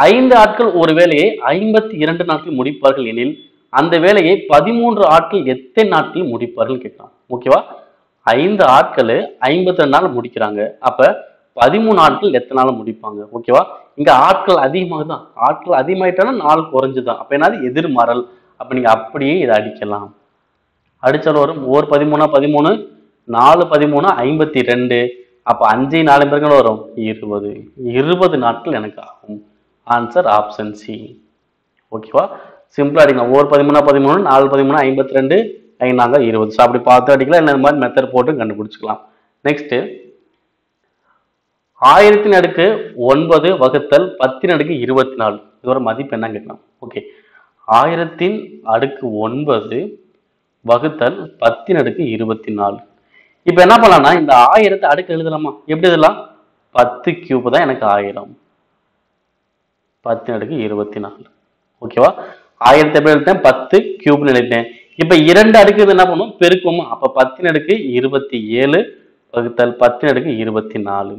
5 ஆட்கள் ஒரு வேலையை 52 நாட்கள் முடிப்பார்கள் எனில் அந்த வேலையை 13 ஆட்கள் எத்தனை நாட்கள் முடிப்பார்கள் கேட்கலாம். ஓகேவா? 5 ஆட்கள் 52 நாள் முடிக்கிறாங்க. அப்ப 13 ஆட்கள் எத்தனை நாள் முடிப்பாங்க? ஓகேவா? இங்க ஆட்கள் அதிகமாகுதான். ஆட்கள் அதிகமாயிட்டானா நாள் குறைஞ்சுதான். அப்ப என்னது? எதிர்மறல். அப்ப நீங்க அப்படியே இதை அடிக்கலாம். அடிச்சாலும் வரும். 1 13 13, 4 13 52. அப்ப 5 4 பேருக்கு வரும் 20. 20 நாட்கள் எனக்கு ஆகும். Answer option C. ஓகேவா? சிம்பிளா அடிக்கலாம். 1 13 13, 4 13 52, 5 20. ஸோ அப்படி பார்த்து அடிக்கலாம். இந்த மாதிரி மெத்தட் போட்டு கண்டுபிடிச்சிக்கலாம். நெக்ஸ்ட், 1000 வகுத்தல் 10 24. இதோட மதிப்பு என்ன கேட்கலாம். ஓகே, 1000 வகுத்தல் 10 24. இப்ப என்ன பண்ணலாம்னா இந்த 1000 அடுக்கு எழுதலாமா? எப்படி எழுதலாம்? 10 கியூப் தான் எனக்கு 1000. 10 24. ஓகேவா? 1000 எப்படி எழுதிட்டேன்? 10 கியூப்னு எழுதிட்டேன். இப்ப 2 அடுக்கு என்ன பண்ணும்? பெருக்குமா? அப்ப 10 27 வகுத்தல் 10 24.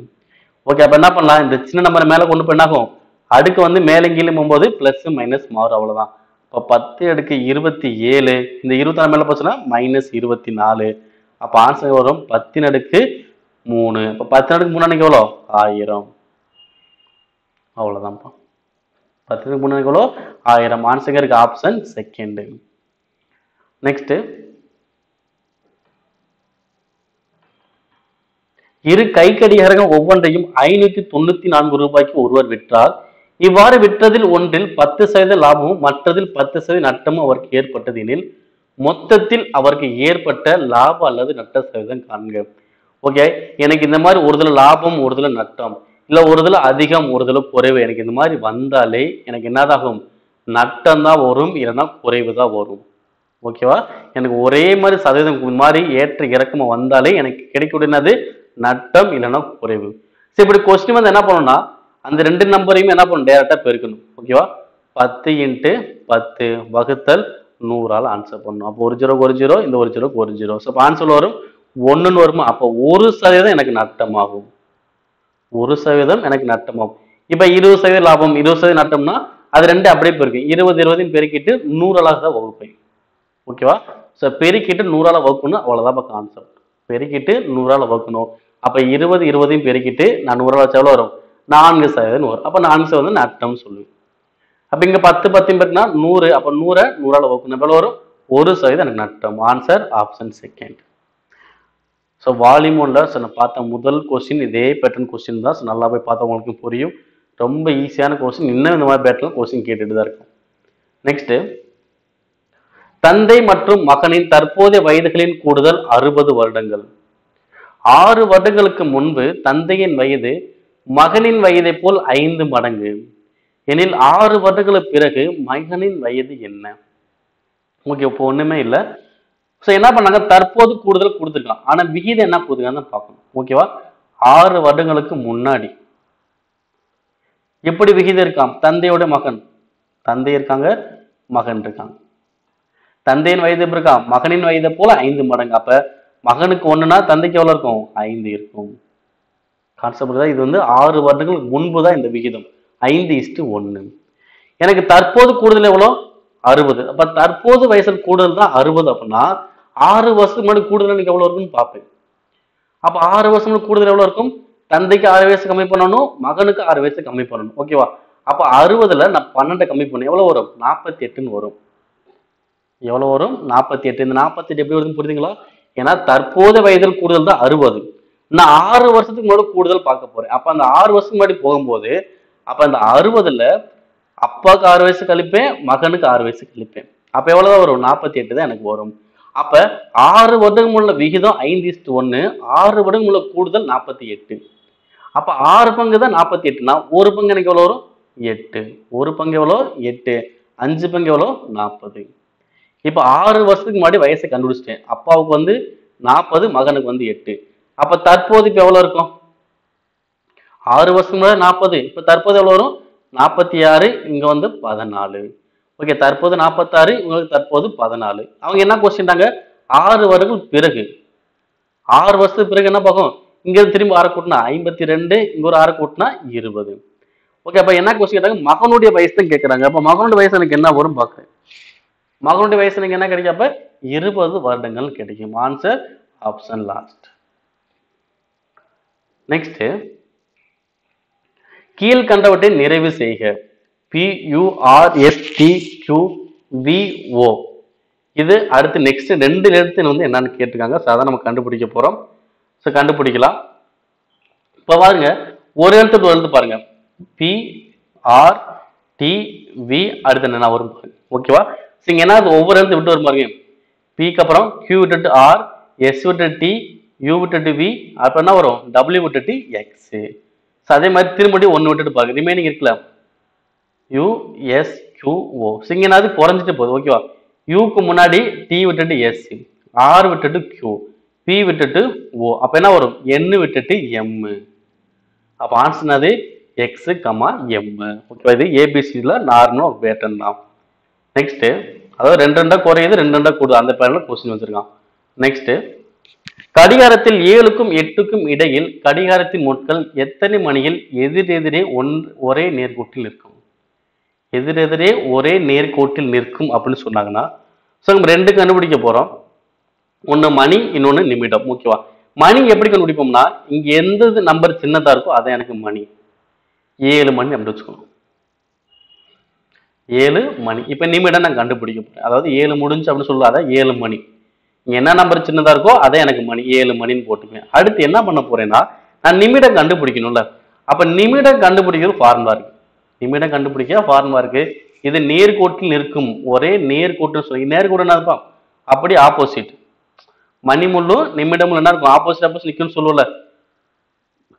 ஓகே, அப்ப என்ன பண்ணலாம்? இந்த சின்ன நம்பர் மேல கொண்டு போய் என்ன ஆகும்? அடுக்கு வந்து மேலே கீழே போகும்போது பிளஸ் மைனஸ் மாறும். அவ்வளவுதான். இப்போ 10 27, இந்த 24 மேல போச்சுன்னா -24. அப்ப ஆன்சர் வரும் 10 3. இப்போ 10 நாளுக்கு 3 அன்னைக்கு எவ்வளோ 1000. அவ்வளோதான்ப்பா. 10 நாளுக்கு 3 அன்னைக்கு எவ்வளோ 1000. ஆன்சர் இருக்கு ஆப்ஷன் செகண்ட். நெக்ஸ்ட், இரு கை கடிகாரங்கள் ஒவ்வொன்றையும் 594 ரூபாய்க்கு ஒருவர் விற்றார். இவ்வாறு விற்றதில் ஒன்றில் 10% லாபமும் மற்றதில் 10% நட்டமும் அவருக்கு ஏற்பட்டது எனில் மொத்தத்தில் அவருக்கு ஏற்பட்ட லாப அல்லது நட்ட சதவீதம் காண்க. ஓகே, எனக்கு இந்த மாதிரி ஒரு தடவை லாபம் ஒரு தடவை நட்டம் இல்ல ஒரு தடவை அதிகம் ஒரு தடவை குறைவு எனக்கு இந்த மாதிரி வந்தாலே எனக்கு என்னதாகும் நட்டம் தான் வரும், இல்லைன்னா குறைவு தான் வரும். ஓகேவா, எனக்கு ஒரே மாதிரி சதவீதம் மாதிரி ஏற்ற இறக்கமா வந்தாலே எனக்கு கிடைக்கூடியது நட்டம் இல்லைன்னா குறைவு. சரி, இப்படி கொஸ்டின் வந்து என்ன பண்ணணும்னா அந்த ரெண்டு நம்பரையும் என்ன பண்ணணும் டைரக்டா பெருக்கணும். ஓகேவா, 10 × 10 வகுத்தல் 100ஆல் ஆன்சர் பண்ணணும். அப்போ ஒரு ஜீரோக்கு ஒரு ஜீரோ, இந்த ஒரு ஜீரோக்கு ஒரு ஜீரோ. ஸோ ஆன்சர் வரும் 1ன்னு வருமா. அப்போ 1% எனக்கு நட்டமாகும். 1% எனக்கு நட்டமாகும். இப்ப 20% லாபம் 20% நட்டம்னா அது ரெண்டு அப்படியே பெருக்கு. 20 20 பெருக்கிட்டு 100ஆல தான் வகுப்பேன். ஓகேவா, ஸோ பெருக்கிட்டு 100ஆல வகுக்கணும். அவ்வளவுதான் கான்செப்ட். பெருக்கிட்டு 100ஆல வகுக்கணும். அப்ப 20 20 பெருக்கிட்டு நான் 100ஆல வச்சா எவ்வளவு வரும் 4% வரும். அப்ப 4% நட்டம் சொல்லுவேன். அப்ப இங்க 10 10 பெருக்கினா 100. அப்ப 100 100ஆல வகுக்கணும். எவ்வளவு வரும் 1% எனக்கு நட்டம். Answer option second. So volume 1ல நான் பார்த்த முதல் கொஸ்டின் இதே பேட்டர்ன் கொஸ்டின் தான். ஸோ நல்லா போய் பார்த்தா உங்களுக்கு புரியும். ரொம்ப ஈஸியான கொஸ்டின். இன்னும் இந்த மாதிரி பேட்டர்ல கொஸ்டின் கேட்டுட்டு தான் இருக்கும். நெக்ஸ்ட், தந்தை மற்றும் மகனின் தற்போதைய வயதுகளின் கூடுதல் 60 வருடங்கள். 6 வருடங்களுக்கு முன்பு தந்தையின் வயது மகனின் வயதை போல் 5 மடங்கு எனில் 6 வருடங்களுக்கு பிறகு மகனின் வயது என்ன? ஓகே, இப்போ ஒண்ணுமே இல்லை. ஸோ என்ன பண்ணாங்க, தற்போது கூடுதல் கொடுத்துருக்கான், ஆனா விகிதம் என்ன கொடுத்துருக்காங்கன்னு பார்க்கணும். ஓகேவா, 6 வருடங்களுக்கு முன்னாடி எப்படி விகிதம் இருக்கான், தந்தையோட மகன், தந்தை இருக்காங்க மகன் இருக்காங்க. தந்தையின் வயது எப்படி இருக்கா, மகனின் வயதை போல 5 மடங்கு. அப்ப மகனுக்கு 1னா தந்தைக்கு எவ்வளவு இருக்கும் 5 இருக்கும். கான்செப்ட் தான் இது. வந்து 6 வருடங்களுக்கு முன்பு தான் இந்த விகிதம் 5:1. எனக்கு தற்போது கூடுதல் எவ்வளோ 60. அப்ப தற்போது வயசில் கூடுதல் தான் 60. அப்படின்னா 6 வருஷத்துக்கு முன்னாடி கூடுதல் எனக்கு எவ்வளவு இருக்குன்னு பார்ப்பேன். அப்ப 6 வருஷம் கூடுதல் எவ்வளவு இருக்கும், தந்தைக்கு 6 வயசு கம்மி பண்ணணும், மகனுக்கு 6 வயசு கம்மி பண்ணணும். ஓகேவா, அப்ப 60ல நான் 12 கம்மி பண்ண எவ்வளவு வரும் 48ன்னு வரும். எவ்வளவு வரும் 48. இந்த 48 எப்படி வருதுன்னு புரியுதுங்களா? ஏன்னா தற்போது வயதில் கூடுதல் தான் 60. நான் 6 வருஷத்துக்கு முன்னாடி கூடுதல் பார்க்க போறேன். அப்ப அந்த 6 வருஷத்துக்கு முன்னாடி போகும்போது அப்ப அந்த 60ல அப்பாவுக்கு 6 வயசு கழிப்பேன், மகனுக்கு 6 வயசு கழிப்பேன். அப்ப எவ்வளவுதான் வரும் 48 தான் எனக்கு வரும். அப்ப 6 வருடங்கள் உள்ள விகிதம் 5:1. 6 வருடங்கள் உள்ள கூடுதல் 48. அப்ப 6 பங்கு தான் 48னா ஒரு பங்கு எனக்கு எவ்வளவு வரும் 8. ஒரு பங்கு எவ்வளோ 8. 5 பங்கு எவ்வளோ 40. இப்ப 6 வருஷத்துக்கு முன்னாடி வயசை கண்டுபிடிச்சிட்டேன். அப்பாவுக்கு வந்து 40, மகனுக்கு வந்து 8. அப்ப தற்போது இப்ப எவ்வளவு இருக்கும், 6 வருஷம் முன்னாடி 40, இப்ப தற்போது எவ்வளவு வரும் 46, இங்க வந்து 14. ஓகே, தற்போது 46, உங்களுக்கு தற்போது 14. அவங்க என்ன கொஸ்டின்டாங்க 6 வருடங்கள் பிறகு. 6 வருஷத்துக்கு பிறகு என்ன பார்க்கும், இங்க திரும்ப 6 கூட்டினா 52, இங்க ஒரு 6 கூட்டினா 20. ஓகே, அப்ப என்ன கொஸ்டின் கேட்டாங்க, மகனுடைய வயசு தான் கேட்கறாங்க. அப்ப மகனுடைய வயசு எனக்கு என்ன வரும் பார்க்கிறேன். மகனுடைய வயசு எனக்கு என்ன கிடைக்கும், அப்ப 20 வருடங்கள் கிடைக்கும். Answer option last. நெக்ஸ்ட், கீழ்கண்டவற்றை நிறைவு செய்க. PURSTQVO. இது அடுத்து நெக்ஸ்ட் 2 எழுத்து வந்து என்னன்னு கேட்டிருக்காங்க. ஸோ அதான் நம்ம கண்டுபிடிக்க போறோம். ஸோ கண்டுபிடிக்கலாம். இப்போ பாருங்க, ஒரு எழுத்து எழுத்து பாருங்க, PRTV அடுத்து என்ன வரும் பாருங்க. ஓகேவா, இங்க என்ன ஒவ்வொரு எழுத்து விட்டு வரும் பாருங்க. பிக்கு அப்புறம் Q விட்டுட்டு R, S விட்டுட்டு T, U விட்டுட்டு V, அப்புறம் என்ன வரும் W விட்டுட்டு X. அதே மாதிரி திரும்பி 1 விட்டுட்டு பாருங்க, ரிமைனிங் இருக்குல்ல USQO. இங்க என்னது குறைஞ்சிட்டு போகுது. ஓகேவா, யூக்கு முன்னாடி T விட்டுட்டு S, R விட்டுட்டு Q, P விட்டுட்டு O. அப்ப என்ன வரும் N விட்டுட்டு M. அப்ப ஆன்சர் என்னது X, M. ஓகேவா, இது ABCல நார்மல் பேட்டர்ன் தான். நெக்ஸ்ட், அதாவது 2 2 குறையுது, 2 2 கூடுது, அந்த பேட்டர்ல கொஸ்டின் வச்சிருக்கான். நெக்ஸ்ட், கடிகாரத்தில் 7க்கும் 8க்கும் இடையில் கடிகாரத்தின் முட்கள் எத்தனை மணியில் எதிரெதிரே ஒரே நேர்கோட்டில் நிற்கும்? எதிரெதிரே ஒரே நேர்கோட்டில் நிற்கும் அப்படின்னு சொன்னாங்கன்னா, ஸோ நம்ம 2 கண்டுபிடிக்க போறோம். ஒன்னு மணி, இன்னொன்னு நிமிடம். ஓகேவா, மணி எப்படி கண்டுபிடிப்போம்னா இங்க எந்த நம்பர் சின்னதா இருக்கோ அதான் எனக்கு மணி. 7 மணி அப்படி வச்சுக்கணும். 7 மணி. இப்ப நிமிடம் நான் கண்டுபிடிக்க போறேன். அதாவது 7 முடிஞ்சு அப்படின்னு சொல்லாத 7 மணி. என்ன நம்பர் சின்னதா இருக்கோ அதான் எனக்கு மணி. 7 மணின்னு போட்டுப்பேன். அடுத்து என்ன பண்ண போறேன்னா நான் நிமிடம் கண்டுபிடிக்கணும்ல. அப்ப நிமிடம் கண்டுபிடிக்கிறது ஃபார்முலா இருக்கு. நிமிடம் கண்டுபிடிக்க ஃபார்முலா இருக்கு. இது நேர்கோட்டில் நிற்கும் ஒரே நேர்கோட்டு சொல்லி நேர்கோடு என்ன இருப்பான் அப்படி ஆப்போசிட். மணிமுள்ளும் நிமிடமும் என்ன இருக்கும் ஆப்போசிட் ஆப்போசிட் நிற்கும்னு சொல்லுவோம்ல.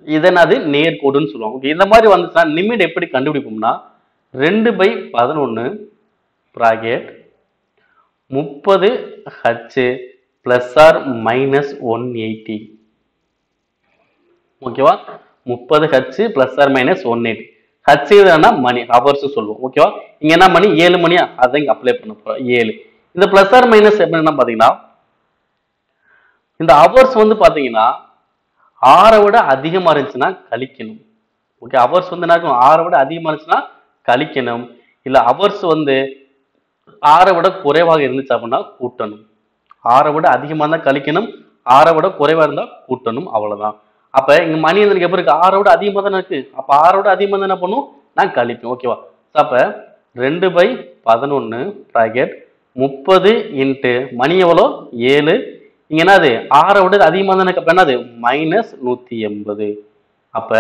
இதனது நேர்கோடுன்னு சொல்லுவாங்க. இந்த மாதிரி வந்துச்சுன்னா நிமிடம் எப்படி கண்டுபிடிப்போம்னா 2/11 bracket 30 h plus or minus 180. ஓகேவா? 30 h plus or minus 180. h இதுனா மணி ஹவர்ஸ் சொல்லுவோம். ஓகேவா? இங்க என்ன மணி 7 மணியா அத இங்க அப்ளை பண்ண போறோம் 7. இந்த பிளஸ் ஆர் மைனஸ் எப்படின்னா பாத்தீங்கன்னா இந்த ஹவர்ஸ் வந்து பாத்தீங்கன்னா 6 விட அதிகமா இருந்துச்சுன்னா கழிக்கணும். ஓகே, ஹவர்ஸ் வந்து என்ன இருக்கும் 6 விட அதிகமா இருந்துச்சுன்னா கழிக்கணும். இல்ல ஹவர்ஸ் வந்து 6 விட குறைவாக இருந்துச்சு அப்படின்னா கூட்டணும். 6 விட அதிகமா இருந்தா கழிக்கணும், 6 விட குறைவா இருந்தா கூட்டணும். அவ்வளவுதான். அப்ப இங்க மணி எனக்கு எப்படி இருக்கு 6 விட அதிகமா தானே இருக்கு. அப்ப 6 விட அதிகமா தான் என்ன பண்ணும் நான் கழிப்பேன். ஓகேவா? அப்ப 2/11 bracket 30 இன்ட்டு மணி எவ்வளோ 7. இங்க என்னது 6 விட அதிகமா தானே அப்ப என்னது மைனஸ் 180. அப்ப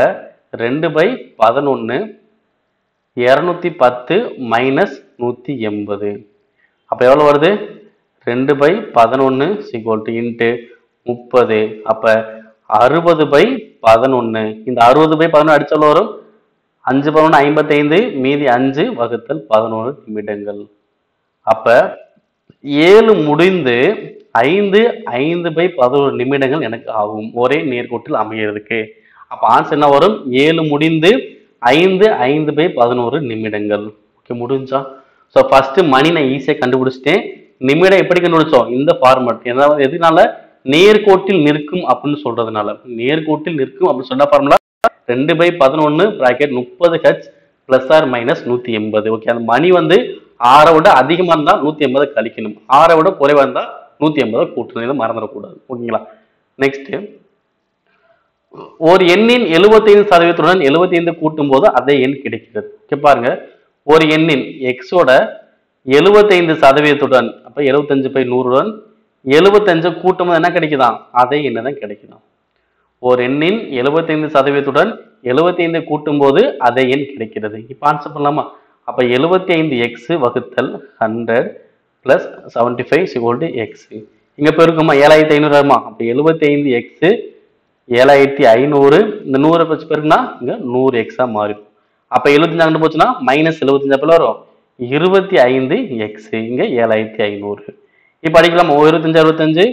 2/11 210 மைனஸ் 180. அப்ப எவ்வளவு வருது 2/11 இன்ட்டு 30. அப்ப 60/11. இந்த 60/11 அடிச்சாலும் வரும் 5/11 55 மீதி 5 வகுத்தல் 11 நிமிடங்கள். அப்ப 7 முடிந்து 5/11 நிமிடங்கள் எனக்கு ஆகும் ஒரே நேர்கோட்டில் அமைகிறதுக்கு. அப்ப ஆன்சர் என்ன வரும் 7 முடிந்து 5/11 நிமிடங்கள். ஓகே, முடிஞ்சா? ஸோ ஃபர்ஸ்ட் மணி நான் ஈஸியா கண்டுபிடிச்சிட்டேன். நிமிடம் எப்படி கண்டுபிடிச்சோம் இந்த ஃபார்மட். எதனால நேர்கோட்டில் நிற்கும் அப்படின்னு சொல்றதுனால. நேர்கோட்டில் நிற்கும் அப்படின்னு சொன்ன formula 2/11 bracket 30h plus R minus 180. ஓகே, அந்த மணி வந்து 6 விட அதிகமா இருந்தா 180 கழிக்கணும், 6 விட குறைவா இருந்தா 180 கூட்டணும். இதை மறந்துடக்கூடாது. ஓகேங்களா? நெக்ஸ்ட், ஒரு எண்ணின் 75% 75 கூட்டும் போது அதே எண் கிடைக்கிறது. ஓகே பாருங்க, ஒரு எண்ணின் எக்ஸோட 75% அப்ப 75/100 75 கூட்டும் போது என்ன கிடைக்குதான் அதே எண்ணு தான் கிடைக்குதான். ஒரு எண்ணின் 75% 75 கூட்டும் போது அதே எண் கிடைக்கிறது. இப்ப ஆன்சர் பண்ணலாமா? அப்ப 75x வகுத்தல் 100 பிளஸ் 75 x. இங்க பெருக்குமா 7500 அப்ப 75x 7500 இந்த 100 வச்சு பெருக்குனா இங்க 100x மாறிடும். அப்ப 75 அங்க போச்சுன்னா மைனஸ் 75 அப்ப வரும் 25x இங்க 7500. இப்ப அடிக்கலாம் 25 65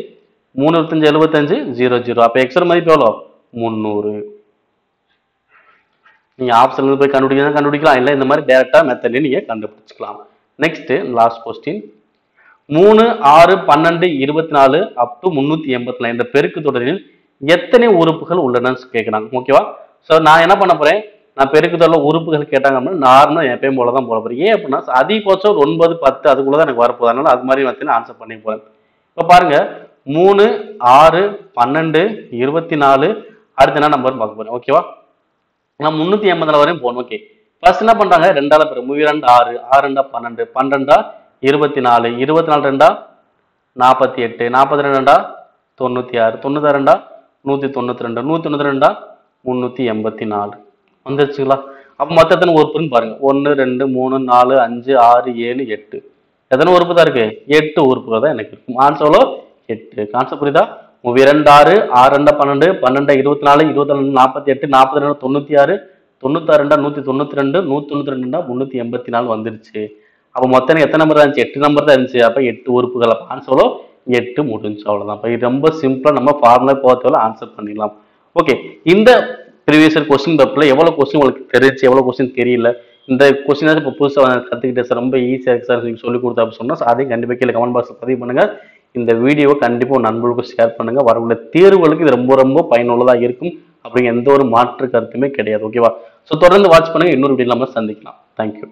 3 25 75 00. அப்ப x மதிப்பு எவ்வளோ 300. நீங்க ஆப்ஷன்ல போய் கண்டுபிடிக்கலாம், இல்ல இந்த மாதிரி டைரக்டா மெத்தட்ல நீங்க கண்டுபிடிச்சுக்கலாம். Next last question, 3 6 12 24 up to 384 இந்த பெருக்கு தொடரில் எத்தனை உறுப்புகள் உள்ளன கேட்கறாங்க. ஓகேவா? சோ நான் என்ன பண்ண போறேன், நான் பெருக்கு தொடர்ல உறுப்புகள் கேட்டாங்க அப்படின்னா நார்மலா எப்பயும் போலதான் போட போறேன். ஏன் அப்படின்னா அதிகபட்சம் 9 10 அதுக்குள்ளதான் எனக்கு வரப்போகுது. அதனால அது மாதிரி வந்து ஆன்சர் பண்ணி போறேன். இப்ப பாருங்க 3 6 12 24 அடுத்த என்ன நம்பர் பார்க்க போறேன். ஓகேவா? நான் 380 வரையும் போகணும். ஓகே, ஃபர்ஸ்ட் என்ன பண்றாங்க 2 பேர் 2 6 6 2 12 12 24 24 2 48 42 96 96 192 192 384 வந்துருச்சுங்களா? அப்ப மொத்தத்தின உறுப்புன்னு பாருங்க 1 2 3 4 5 6 7 8 எத்தனை உறுப்பு தான் இருக்கு 8 உறுப்புகள் தான் எனக்கு இருக்கும். ஆன்சர் எவ்வளோ 8. கான்செப்ட் புரியுதா? 2 6 6 2 12 12 24 24 48 42 96 96 192 192 384 வந்துருச்சு. அப்ப மொத்தம் எத்தனை நம்பர் தான் இருந்துச்சு 8 நம்பர் தான் இருந்துச்சு. அப்ப 8 உறுப்புகள். அப்ப ஆன்சர் எவ்வளோ 8 முடிஞ்சு. அவ்வளவுதான். அப்ப இது ரொம்ப சிம்பிளா நம்ம ஃபார்முலா போகிறதுல ஆன்சர் பண்ணிடலாம். ஓகே, இந்த ப்ரீவியஸ் கொஸ்டின் பேப்பர்ல எவ்வளவு கொஸ்டின் உங்களுக்கு தெரிஞ்சு எவ்வளவு கொஸ்டின் தெரியல, இந்த கொஸ்டின் இப்போ புதுசாக கற்றுக்கிட்டேன் சார் ரொம்ப ஈஸியாக இருக்கு சார் நீங்கள் சொல்லிக் கொடுத்தா அப்படின்னு சொன்னால் அதையும் கண்டிப்பாக கீழே கமெண்ட் பாக்ஸில் பதிவு பண்ணுங்க. இந்த வீடியோவை கண்டிப்பாக நண்பர்களுக்கு ஷேர் பண்ணுங்க. வரவுள்ள தேர்வுகளுக்கு இது ரொம்ப ரொம்ப பயனுள்ளதாக இருக்கும் அப்படிங்கிற எந்த ஒரு மாற்று கருத்துமே கிடையாது. ஓகேவா? ஸோ தொடர்ந்து வாட்ச் பண்ணுங்க. இன்னொரு வீடியோ நம்ம சந்திக்கலாம். தேங்க்யூ.